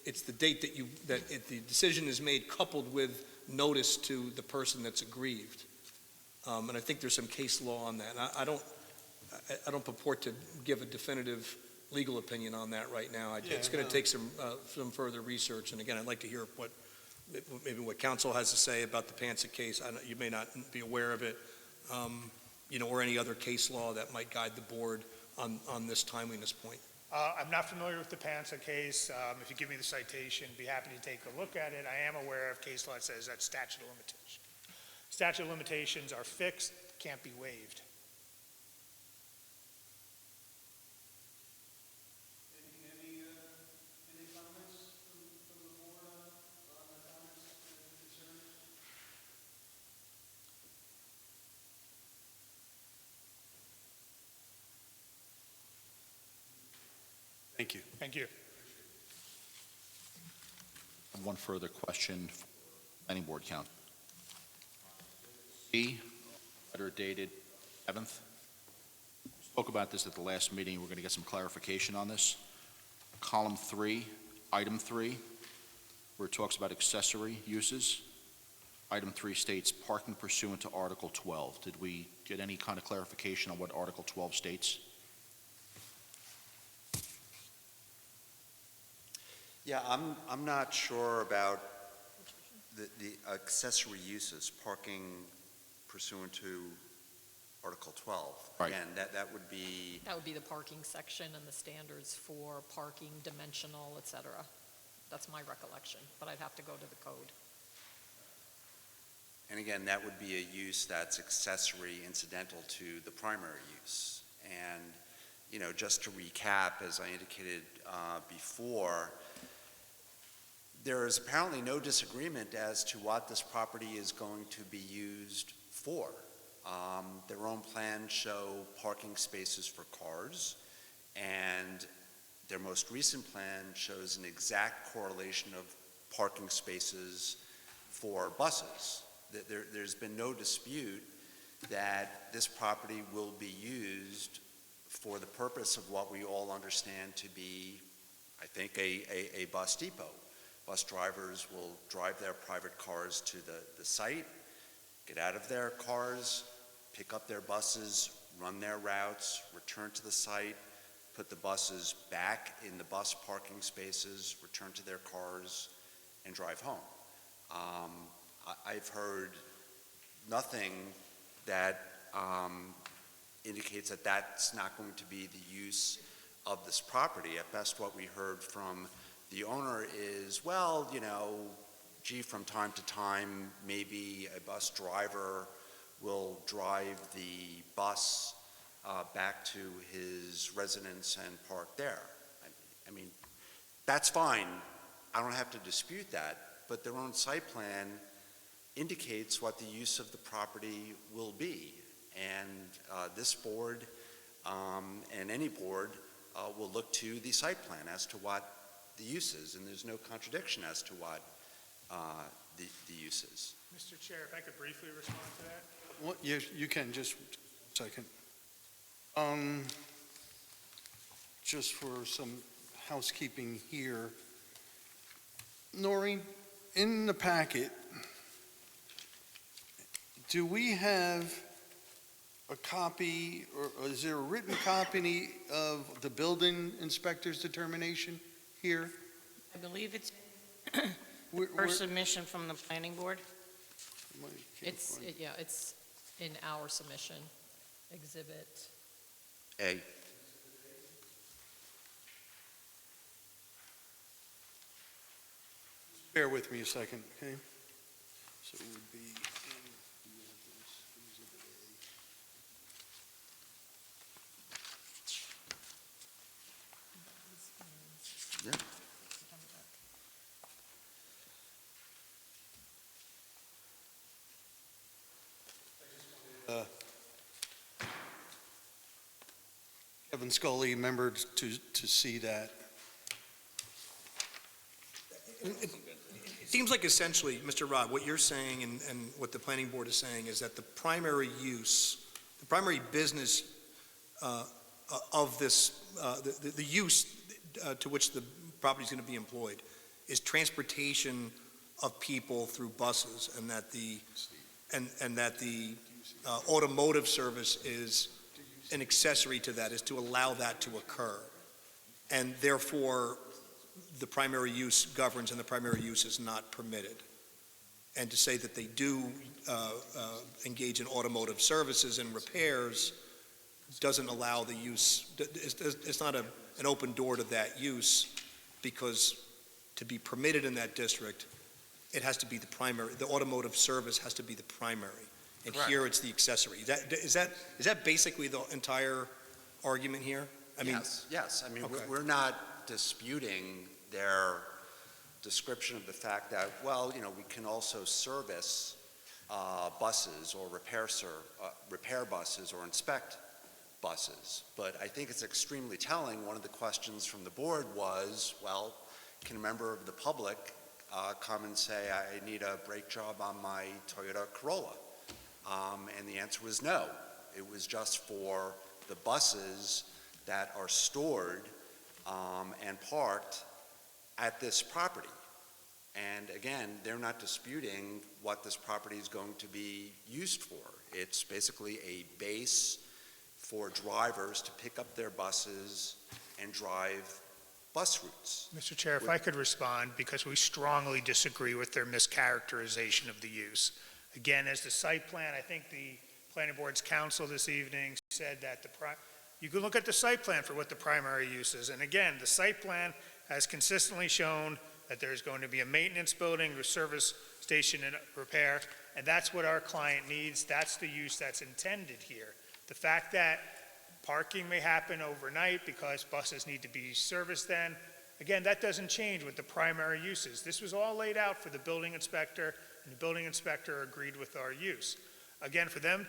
It's the date that the decision is made coupled with notice to the person that's aggrieved. And I think there's some case law on that. And I don't purport to give a definitive legal opinion on that right now. It's going to take some further research. And again, I'd like to hear maybe what counsel has to say about the PANSA case. You may not be aware of it, or any other case law that might guide the board on this timeliness point. I'm not familiar with the PANSA case. If you give me the citation, I'd be happy to take a look at it. I am aware of case law that says that's statute of limitations. Statute of limitations are fixed, can't be waived. Any comments from the board on the comments and concerns? Thank you. Thank you. One further question, for planning board count. C, letter dated 7th. Spoke about this at the last meeting. We're going to get some clarification on this. Column 3, item 3, where it talks about accessory uses. Item 3 states parking pursuant to Article 12. Did we get any kind of clarification on what Article 12 states? Yeah, I'm not sure about the accessory uses, parking pursuant to Article 12. Right. Again, that would be, That would be the parking section and the standards for parking, dimensional, et cetera. That's my recollection, but I'd have to go to the code. and again, that would be a use that's accessory incidental to the primary use. And, just to recap, as I indicated before, there is apparently no disagreement as to what this property is going to be used for. Their own plans show parking spaces for cars, and their most recent plan shows an exact correlation of parking spaces for buses. There's been no dispute that this property will be used for the purpose of what we all understand to be, I think, a bus depot. Bus drivers will drive their private cars to the site, get out of their cars, pick up their buses, run their routes, return to the site, put the buses back in the bus parking spaces, return to their cars, and drive home. I've heard nothing that indicates that that's not going to be the use of this property. At best, what we heard from the owner is, well, gee, from time to time, maybe a bus driver will drive the bus back to his residence and park there. I mean, that's fine. I don't have to dispute that, but their own site plan indicates what the use of the property will be. And this board and any board will look to the site plan as to what the use is, and there's no contradiction as to what the use is. Mr. Chair, if I could briefly respond to that? Well, you can, just a second. Just for some housekeeping here. Noreen, in the packet, do we have a copy, or is there a written copy of the building inspector's determination here? I believe it's Where- for submission from the planning board. It's in our submission, exhibit. A. Bear with me a second, okay? So it would be Yeah. Kevin Scully, member, to see that. It seems like essentially, Mr. Rod, what you're saying and what the planning board is saying is that the primary use, the primary business of this, the use to which the property is going to be employed is transportation of people through buses, and that the automotive service is an accessory to that, is to allow that to occur. And therefore, the primary use governs and the primary use is not permitted. And to say that they do engage in automotive services and repairs doesn't allow the use, it's not an open door to that use, because to be permitted in that district, it has to be the primary, the automotive service has to be the primary. And Correct. here it's the accessory. Is that basically the entire argument here? I mean, Yes. I mean, Okay. we're not disputing their description of the fact that, well, we can also service buses or repair buses or inspect buses. But I think it's extremely telling. One of the questions from the board was, well, can a member of the public come and say, I need a brake job on my Toyota Corolla? And the answer was no. It was just for the buses that are stored and parked at this property. And again, they're not disputing what this property is going to be used for. It's basically a base for drivers to pick up their buses and drive bus routes. Mr. Chair, if I could respond, because we strongly disagree with their mischaracterization of the use. Again, as the site plan, I think the planning board's counsel this evening said that you can look at the site plan for what the primary use is. And again, the site plan has consistently shown that there's going to be a maintenance building, a service station and repair, and that's what our client needs. That's the use that's intended here. The fact that parking may happen overnight because buses need to be serviced then, again, that doesn't change what the primary use is. This was all laid out for the building inspector, and the building inspector agreed with our use. Again, for them,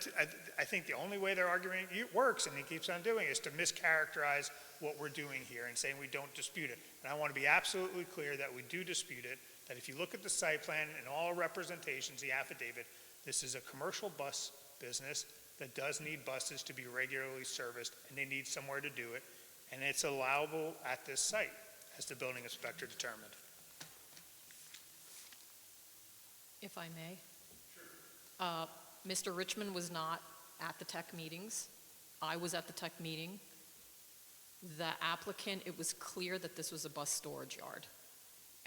I think the only way their argument works, and he keeps on doing, is to mischaracterize what we're doing here and saying we don't dispute it. And I want to be absolutely clear that we do dispute it, that if you look at the site plan and all representations, the affidavit, this is a commercial bus business that does need buses to be regularly serviced, and they need somewhere to do it, and it's allowable at this site, as the building inspector determined. If I may? Sure. Mr. Richmond was not at the tech meetings. I was at the tech meeting. The applicant, it was clear that this was a bus storage yard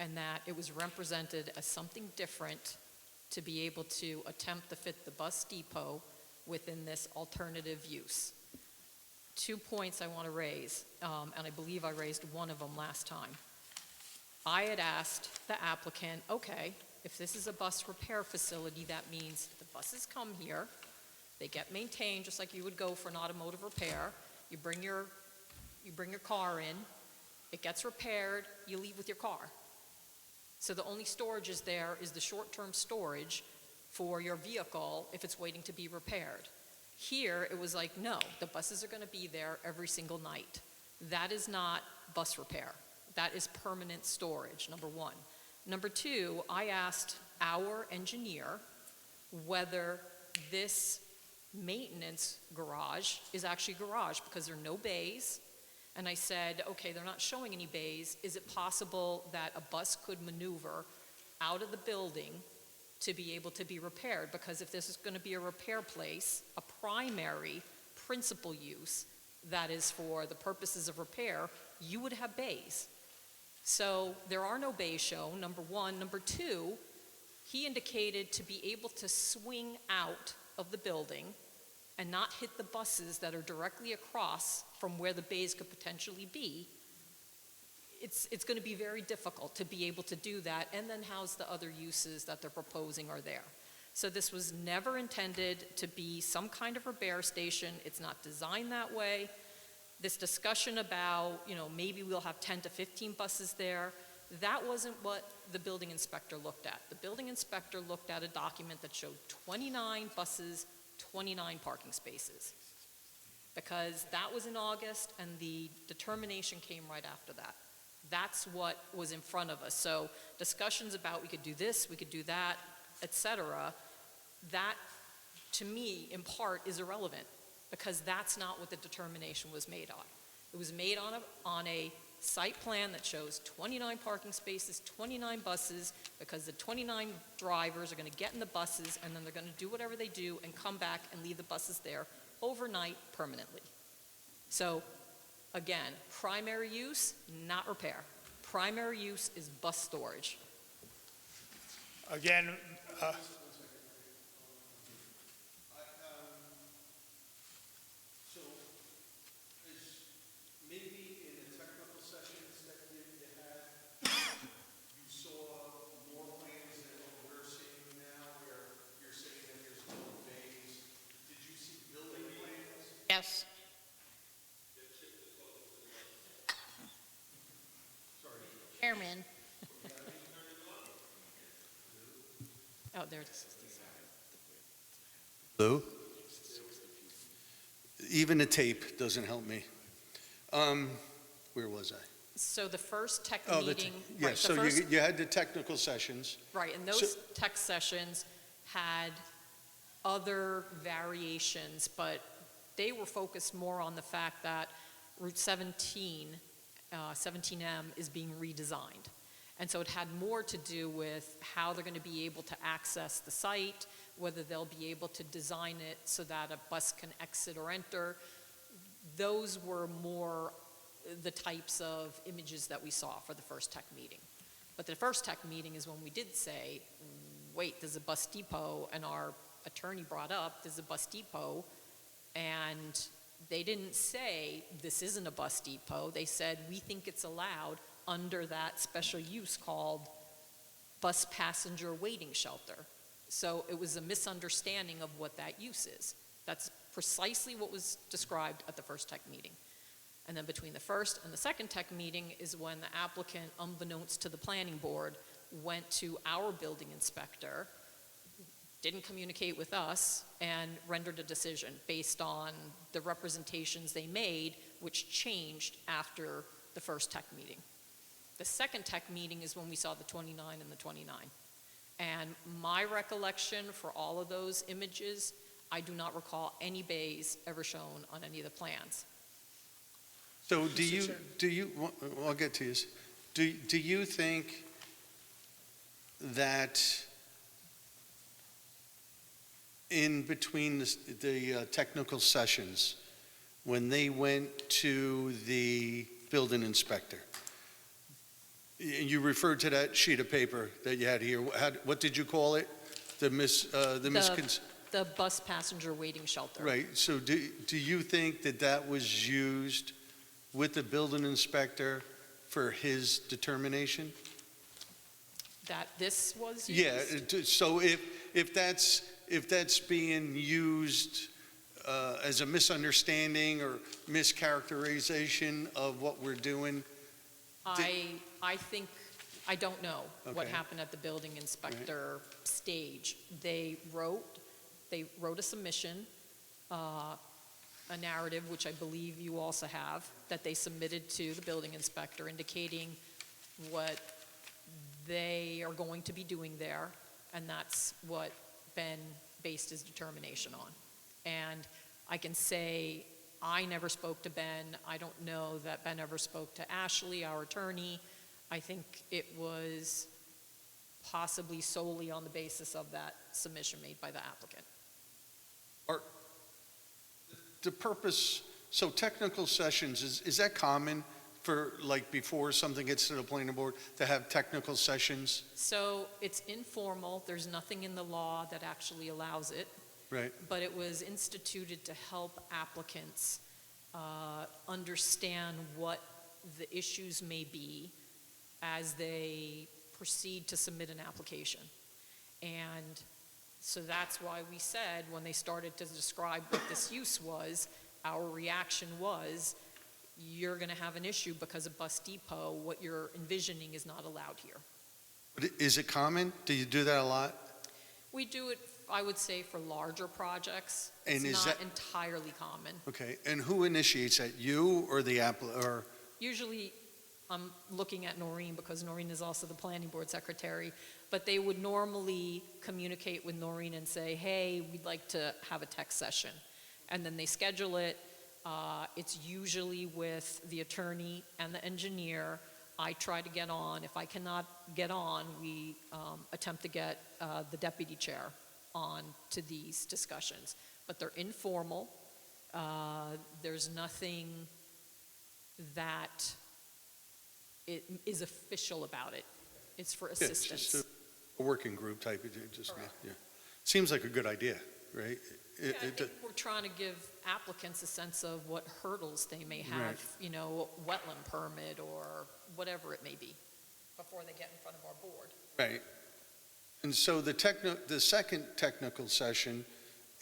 and that it was represented as something different to be able to attempt to fit the bus depot within this alternative use. 2 points I want to raise, and I believe I raised one of them last time. I had asked the applicant, okay, if this is a bus repair facility, that means the buses come here, they get maintained just like you would go for an automotive repair. You bring your car in, it gets repaired, you leave with your car. So the only storage is there is the short-term storage for your vehicle if it's waiting to be repaired. Here, it was like, no, the buses are going to be there every single night. That is not bus repair. That is permanent storage, number one. Number two, I asked our engineer whether this maintenance garage is actually a garage because there are no bays. And I said, okay, they're not showing any bays. Is it possible that a bus could maneuver out of the building to be able to be repaired? Because if this is going to be a repair place, a primary principal use that is for the purposes of repair, you would have bays. So there are no bays shown, number one. Number two, he indicated to be able to swing out of the building and not hit the buses that are directly across from where the bays could potentially be. It's going to be very difficult to be able to do that and then house the other uses that they're proposing are there. So this was never intended to be some kind of repair station. It's not designed that way. This discussion about, maybe we'll have 10 to 15 buses there, that wasn't what the building inspector looked at. The building inspector looked at a document that showed 29 buses, 29 parking spaces. Because that was in August and the determination came right after that. That's what was in front of us. So discussions about we could do this, we could do that, etc., that to me in part is irrelevant because that's not what the determination was made on. It was made on a site plan that shows 29 parking spaces, 29 buses, because the 29 drivers are going to get in the buses and then they're going to do whatever they do and come back and leave the buses there overnight permanently. So again, primary use, not repair. Primary use is bus storage. Again, So, maybe in the technical sessions that you had, you saw more plans than what we're seeing now, where you're saying that there's no bays. Did you see building plans? Yes. Chairman. Oh, there it is. Lou? Even the tape doesn't help me. Where was I? So the first tech Oh, meeting, yeah, right, the so first, you had the technical sessions. right, and those tech sessions had other variations, but they were focused more on the fact that Route 17, 17M is being redesigned. And so it had more to do with how they're going to be able to access the site, whether they'll be able to design it so that a bus can exit or enter. Those were more the types of images that we saw for the first tech meeting. But the first tech meeting is when we did say, wait, there's a bus depot, and our attorney brought up, there's a bus depot, and they didn't say, this isn't a bus depot. They said, we think it's allowed under that special use called bus passenger waiting shelter. So it was a misunderstanding of what that use is. That's precisely what was described at the first tech meeting. And then between the first and the second tech meeting is when the applicant, unbeknownst to the planning board, went to our building inspector, didn't communicate with us, and rendered a decision based on the representations they made, which changed after the first tech meeting. The second tech meeting is when we saw the 29 and the 29. And my recollection for all of those images, I do not recall any bays ever shown on any of the plans. So well, I'll get to this. Do you think that in between the technical sessions, when they went to the building inspector, you referred to that sheet of paper that you had here. What did you call it? The bus passenger waiting shelter. Right, so do you think that that was used with the building inspector for his determination? That this was used? Yeah, so if that's being used as a misunderstanding or mischaracterization of what we're doing, I think, I don't know what Okay. happened at the building inspector stage. They wrote a submission, a narrative, which I believe you also have, that they submitted to the building inspector indicating what they are going to be doing there, and that's what Ben based his determination on. And I can say, I never spoke to Ben. I don't know that Ben ever spoke to Ashley, our attorney. I think it was possibly solely on the basis of that submission made by the applicant. the purpose, so technical sessions, is that common for, like, before something gets to the planning board, to have technical sessions? So it's informal. There's nothing in the law that actually allows it. Right. But it was instituted to help applicants understand what the issues may be as they proceed to submit an application. And so that's why we said, when they started to describe what this use was, our reaction was, you're going to have an issue because of Bus Depot. What you're envisioning is not allowed here. But is it common? Do you do that a lot? We do it, I would say, for larger projects. And It's is not that- entirely common. Okay, and who initiates that, you or the or? Usually, I'm looking at Noreen because Noreen is also the planning board secretary, but they would normally communicate with Noreen and say, hey, we'd like to have a tech session. And then they schedule it. It's usually with the attorney and the engineer. I try to get on. If I cannot get on, we attempt to get the deputy chair on to these discussions. But they're informal. There's nothing that it is official about it. It's for Yeah, assistance. it's just a working group type, just, Correct. yeah. Seems like a good idea, right? Yeah, I think we're trying to give applicants a sense of what hurdles they may have, Right. you know, wetland permit or whatever it may be, before they get in front of our board. Right. And so the second technical session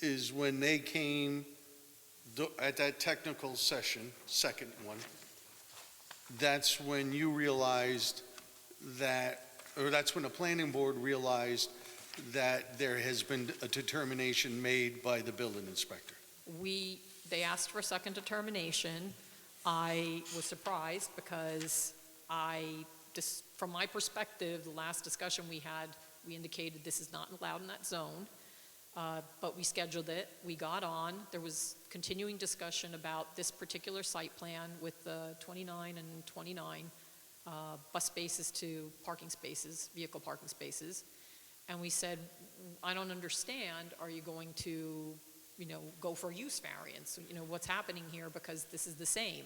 is when they came, at that technical session, second one, that's when you realized that, or that's when the planning board realized that there has been a determination made by the building inspector. They asked for a second determination. I was surprised because from my perspective, the last discussion we had, we indicated this is not allowed in that zone. But we scheduled it, we got on, there was continuing discussion about this particular site plan with the 29 and 29 bus spaces to parking spaces, vehicle parking spaces. And we said, I don't understand, are you going to, go for use variance? What's happening here, because this is the same.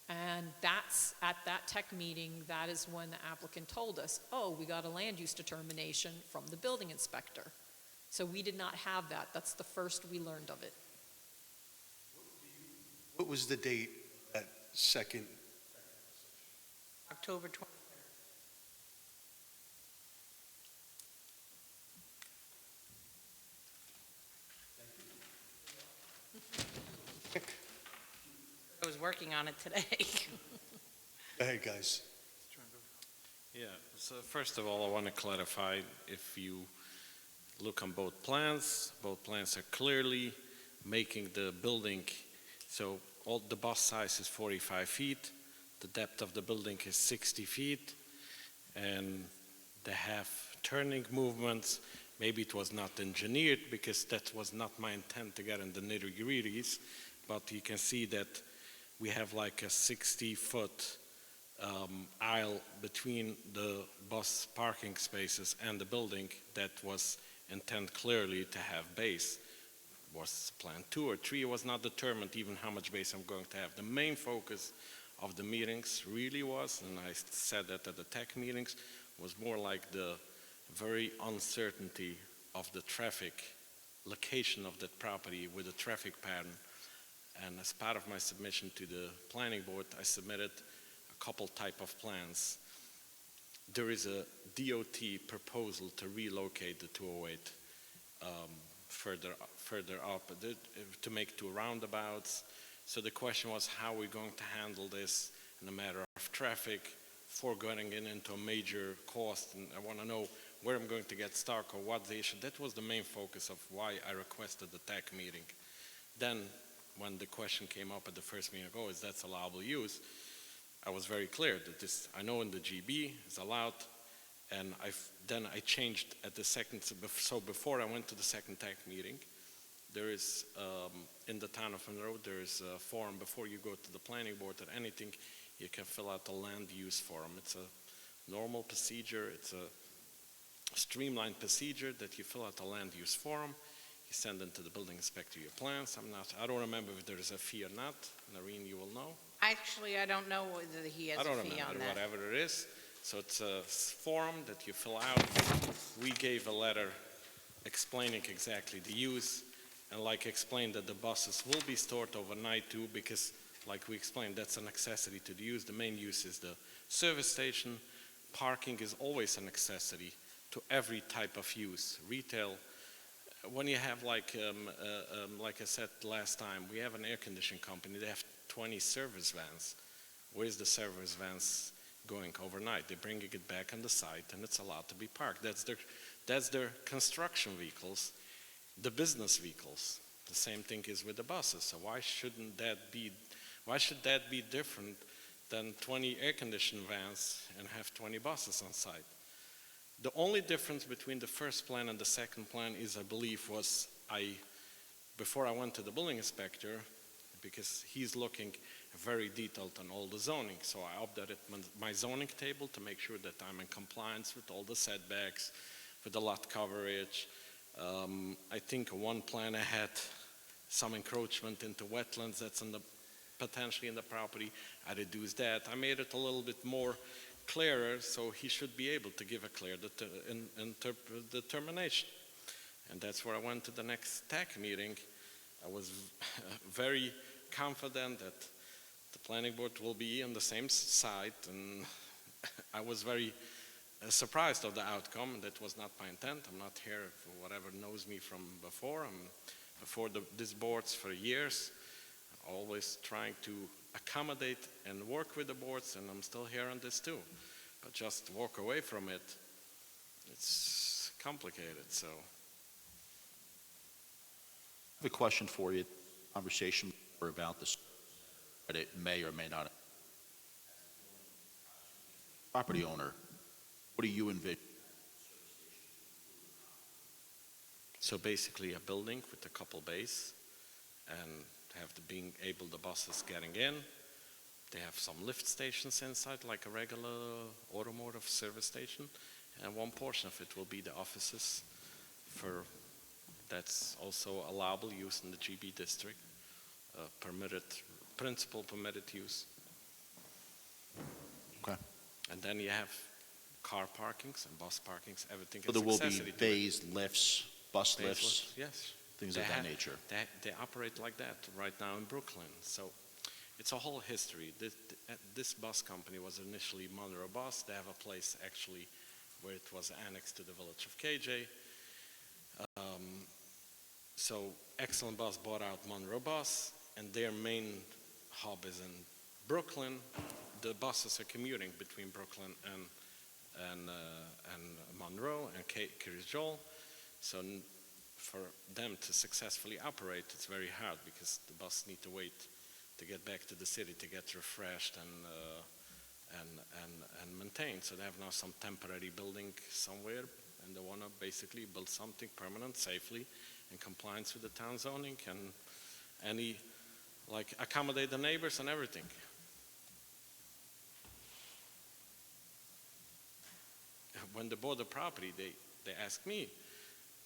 And that's, at that tech meeting, that is when the applicant told us, oh, we got a land use determination from the building inspector. So we did not have that. That's the first we learned of it. What was the date, that second? October 23rd. I was working on it today. Go ahead, guys. Yeah, so first of all, I want to clarify, if you look on both plans are clearly making the building, so all the bus size is 45 feet, the depth of the building is 60 feet, and they have turning movements. Maybe it was not engineered, because that was not my intent to get in the nitty-gritties, but you can see that we have like a 60-foot aisle between the bus parking spaces and the building that was intent clearly to have base. was plan 2 or 3, it was not determined even how much base I'm going to have. The main focus of the meetings really was, and I said that at the tech meetings, was more like the very uncertainty of the traffic location of that property with the traffic pattern. And as part of my submission to the planning board, I submitted a couple type of plans. There is a DOT proposal to relocate the 208 further up, to make 2 roundabouts. So the question was, how are we going to handle this in a matter of traffic before going into a major cost? And I want to know where I'm going to get stuck or what the issue. That was the main focus of why I requested the TAC meeting. Then, when the question came up at the first meeting, is that allowable use? I was very clear that this, I know in the GB is allowed, and then I changed at the second, so before I went to the second TAC meeting, there is, in the town of Monroe, there is a form before you go to the planning board that anything, you can fill out a land use form. It's a normal procedure, it's a streamlined procedure that you fill out a land use form, you send them to the building inspector your plans. I don't remember if there is a fee or not. Noreen, you will know. Actually, I don't know whether he has I a don't fee on remember, that. whatever it is. So it's a form that you fill out. We gave a letter explaining exactly the use, and like explained that the buses will be stored overnight too, because like we explained, that's a necessity to the use. The main use is the service station. Parking is always a necessity to every type of use. Retail, when you have like I said last time, we have an air conditioning company, they have 20 service vans. Where's the service vans going overnight? They're bringing it back on the site and it's allowed to be parked. That's their construction vehicles, the business vehicles. The same thing is with the buses. So why should that be different than 20 air conditioning vans and have 20 buses on site? The only difference between the first plan and the second plan is, I believe, before I went to the building inspector, because he's looking very detailed on all the zoning. So I updated my zoning table to make sure that I'm in compliance with all the setbacks, with the lot coverage. I think one plan I had some encroachment into wetlands that's potentially in the property. I reduced that. I made it a little bit more clearer, so he should be able to give a clear determination. And that's where I went to the next TAC meeting. I was very confident that the planning board will be on the same side, and I was very surprised of the outcome. That was not my intent. I'm not here for whatever knows me from before. I'm before these boards for years, always trying to accommodate and work with the boards, and I'm still here on this too. But just walk away from it, it's complicated, so. I have a question for you. Conversation about this, but it may or may not. Property owner, what do you envision? So basically a building with a couple bays and have the buses getting in. They have some lift stations inside, like a regular automotive service station, and one portion of it will be the offices that's also allowable use in the GB district, principal permitted use. Okay. And then you have car parkings and bus parkings, everything So is there will be accessory to it. bays, lifts, bus lifts, Yes. things of that nature. They operate like that right now in Brooklyn. So it's a whole history. This bus company was initially Monroe Bus. They have a place actually where it was annexed to the village of KJ. So Excellent Bus bought out Monroe Bus, and their main hub is in Brooklyn. The buses are commuting between Brooklyn and Monroe and Kirijol. So for them to successfully operate, it's very hard because the bus need to wait to get back to the city to get refreshed and maintained. So they have now some temporary building somewhere, and they want to basically build something permanent safely in compliance with the town zoning and accommodate the neighbors and everything. When they bought the property, they asked me,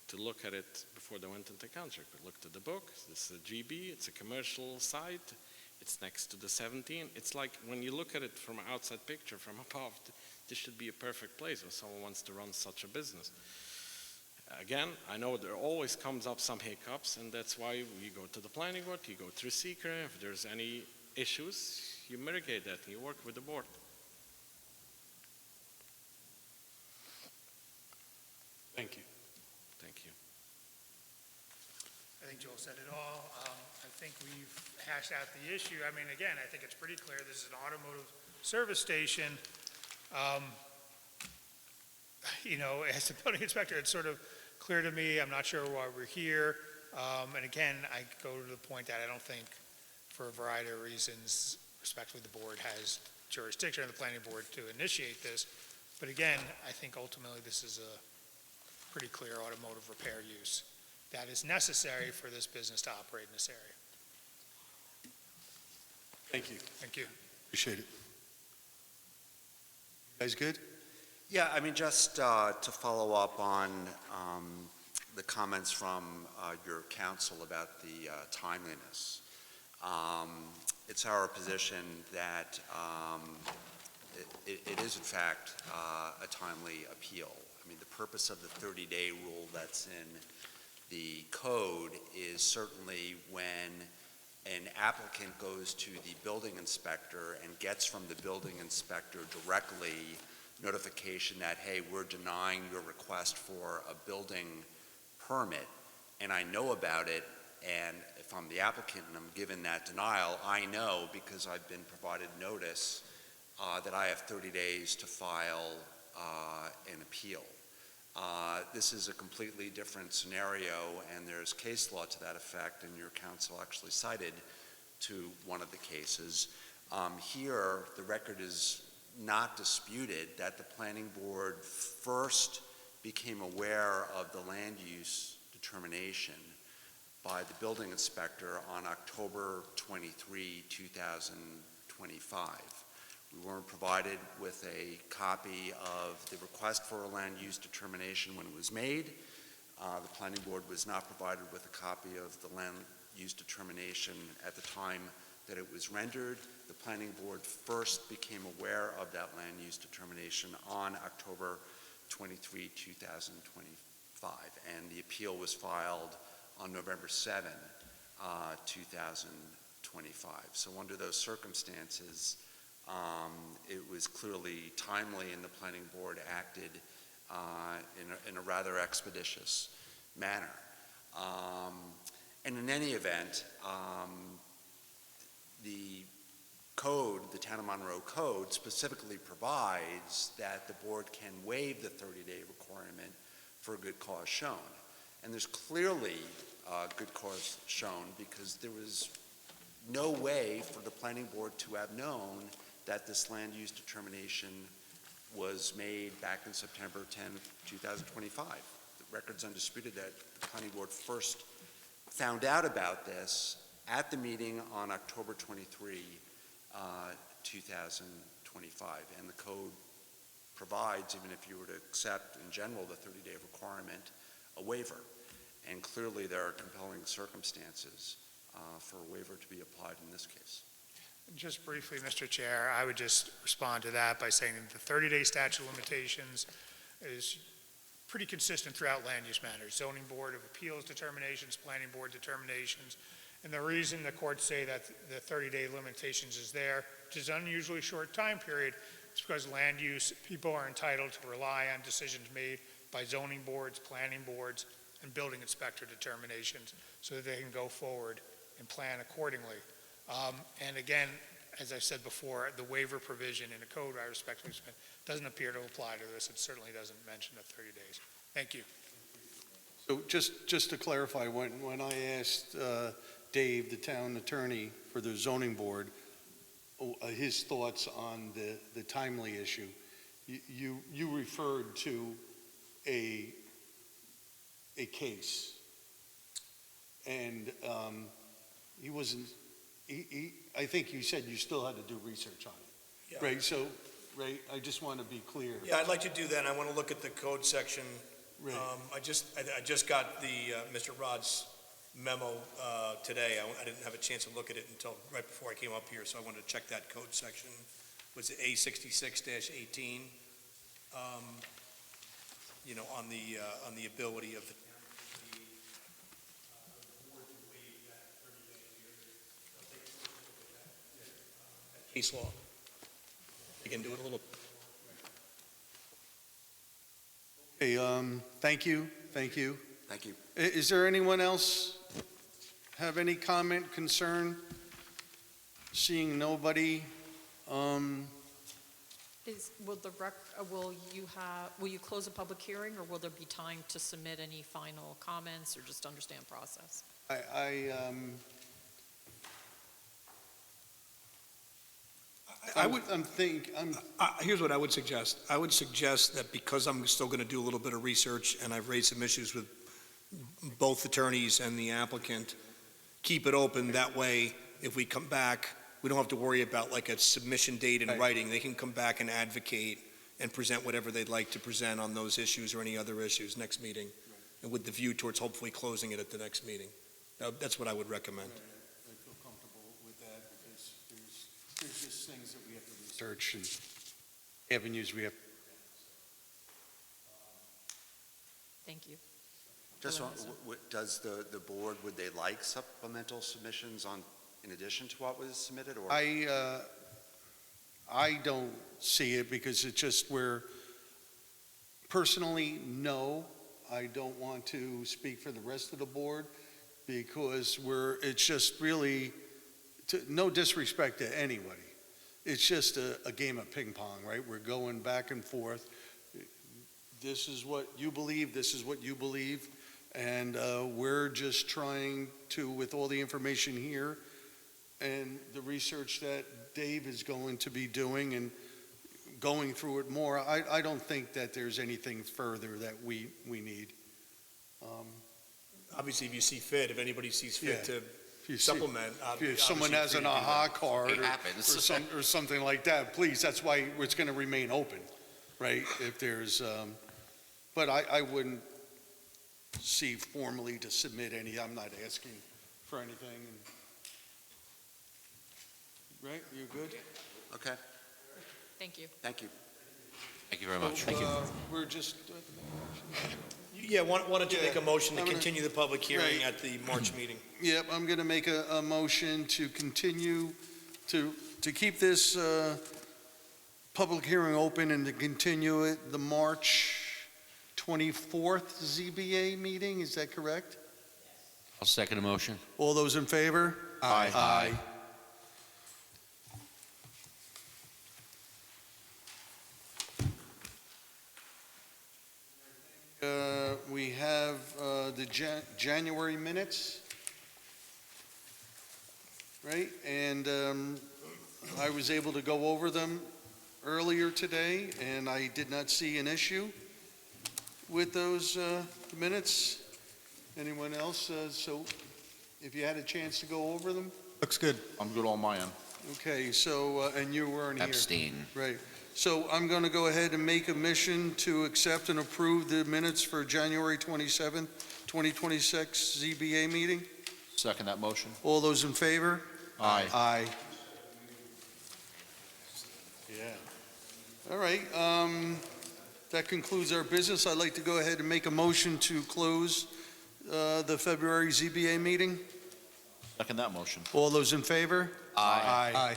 to look at it before they went into contract. We looked at the book. This is a GB. It's a commercial site. It's next to the 17. It's like when you look at it from an outside picture, from above, this should be a perfect place when someone wants to run such a business. Again, I know there always comes up some hiccups, and that's why you go to the planning board, you go through SECRA. If there's any issues, you mitigate that, and you work with the board. Thank you. Thank you. I think Joel said it all. I think we've hashed out the issue. I mean, again, I think it's pretty clear this is an automotive service station. You know, as the building inspector, it's sort of clear to me. I'm not sure why we're here. And again, I go to the point that I don't think, for a variety of reasons, respectfully, the board has jurisdiction, or the planning board, to initiate this. But again, I think ultimately this is a pretty clear automotive repair use that is necessary for this business to operate in this area. Thank you. Thank you. Appreciate it. You guys good? Yeah, I mean, just to follow up on the comments from your counsel about the timeliness. It's our position that it is in fact a timely appeal. I mean, the purpose of the 30-day rule that's in the code is certainly when an applicant goes to the building inspector and gets from the building inspector directly notification that, hey, we're denying your request for a building permit, and I know about it, and if I'm the applicant and I'm given that denial, I know, because I've been provided notice, that I have 30 days to file an appeal. This is a completely different scenario, and there's case law to that effect, and your counsel actually cited to one of the cases. Here, the record is not disputed that the planning board first became aware of the land use determination by the building inspector on October 23, 2025. We weren't provided with a copy of the request for a land use determination when it was made. The planning board was not provided with a copy of the land use determination at the time that it was rendered. The planning board first became aware of that land use determination on October 23, 2025, and the appeal was filed on November 7, 2025. So under those circumstances, it was clearly timely, and the planning board acted in a rather expeditious manner. And in any event, the code, the Town of Monroe Code, specifically provides that the board can waive the 30-day requirement for good cause shown. And there's clearly good cause shown, because there was no way for the planning board to have known that this land use determination was made back in September 10, 2025. The record's undisputed that the planning board first found out about this at the meeting on October 23, 2025. And the code provides, even if you were to accept in general the 30-day requirement, a waiver. And clearly there are compelling circumstances for a waiver to be applied in this case. Just briefly, Mr. Chair, I would just respond to that by saying that the 30-day statute of limitations is pretty consistent throughout land use matters, zoning board of appeals determinations, planning board determinations. And the reason the courts say that the 30-day limitations is there, which is an unusually short time period, is because land use, people are entitled to rely on decisions made by zoning boards, planning boards, and building inspector determinations so that they can go forward and plan accordingly. And again, as I said before, the waiver provision in the code, I respectfully submit, doesn't appear to apply to this. It certainly doesn't mention the 30 days. Thank you. So just to clarify, when I asked Dave, the town attorney for the zoning board, his thoughts on the timely issue, you referred to a case, and he wasn't. I think you said you still had to do research on it, Yeah. right? So, right, I just want to be clear. Yeah, I'd like to do that. I want to look at the code section Right. I just got the, Mr. Rod's memo today. I didn't have a chance to look at it until right before I came up here, so I wanted to check that code section. Was it A66-18? You know, on the ability of the board to waive that 30-day period. I'll take a look at that case law. You can do it a little. Okay, thank you. Thank you. Is there anyone else have any comment, concern? Seeing nobody, Will you close a public hearing, or will there be time to submit any final comments, or just understand process? Here's what I would suggest. I would suggest that because I'm still going to do a little bit of research, and I've raised some issues with both attorneys and the applicant, keep it open. That way, if we come back, we don't have to worry about like a submission date in writing. They can come back and advocate and present whatever they'd like to present on those issues or any other issues next meeting, and with the view towards hopefully closing it at the next meeting. That's what I would recommend. I feel comfortable with that because there's just things that we have to research and avenues we have. Thanjust you. Just, does the board, would they like supplemental submissions in addition to what was submitted, or? I don't see it because it's just personally, no, I don't want to speak for the rest of the board because it's just really, no disrespect to anybody. It's just a game of ping pong, right? We're going back and forth. This is what you believe, this is what you believe, and we're just trying to, with all the information here and the research that Dave is going to be doing and going through it more, I don't think that there's anything further that we need. Obviously, if you see fit, if anybody sees fit to supplement. If someone has an aha card or something like that, please, that's why it's going to remain open, right? If there's, but I wouldn't see formally to submit any, I'm not asking for anything. Right, you good? Okay, Thank you. thank you. Thank you very much. We're just, Yeah, why don't you make a motion to continue the public hearing at the March meeting? yep, I'm going to make a motion to continue, to keep this public hearing open and to continue it the March 24th ZBA meeting, is that correct? I'll second the motion. All those in favor? Aye. We have the January minutes, right? And I was able to go over them earlier today, and I did not see an issue with those minutes. Anyone else? So if you had a chance to go over them? Looks good. I'm good on my end. Okay, so, and you weren't here. Abstain. Right. So I'm going to go ahead and make a mission to accept and approve the minutes for January 27th, 2026 ZBA meeting. Second that motion. All those in favor? Aye. Aye. Yeah. All right, that concludes our business. I'd like to go ahead and make a motion to close the February ZBA meeting. Second that motion. All those in favor? Aye. Aye.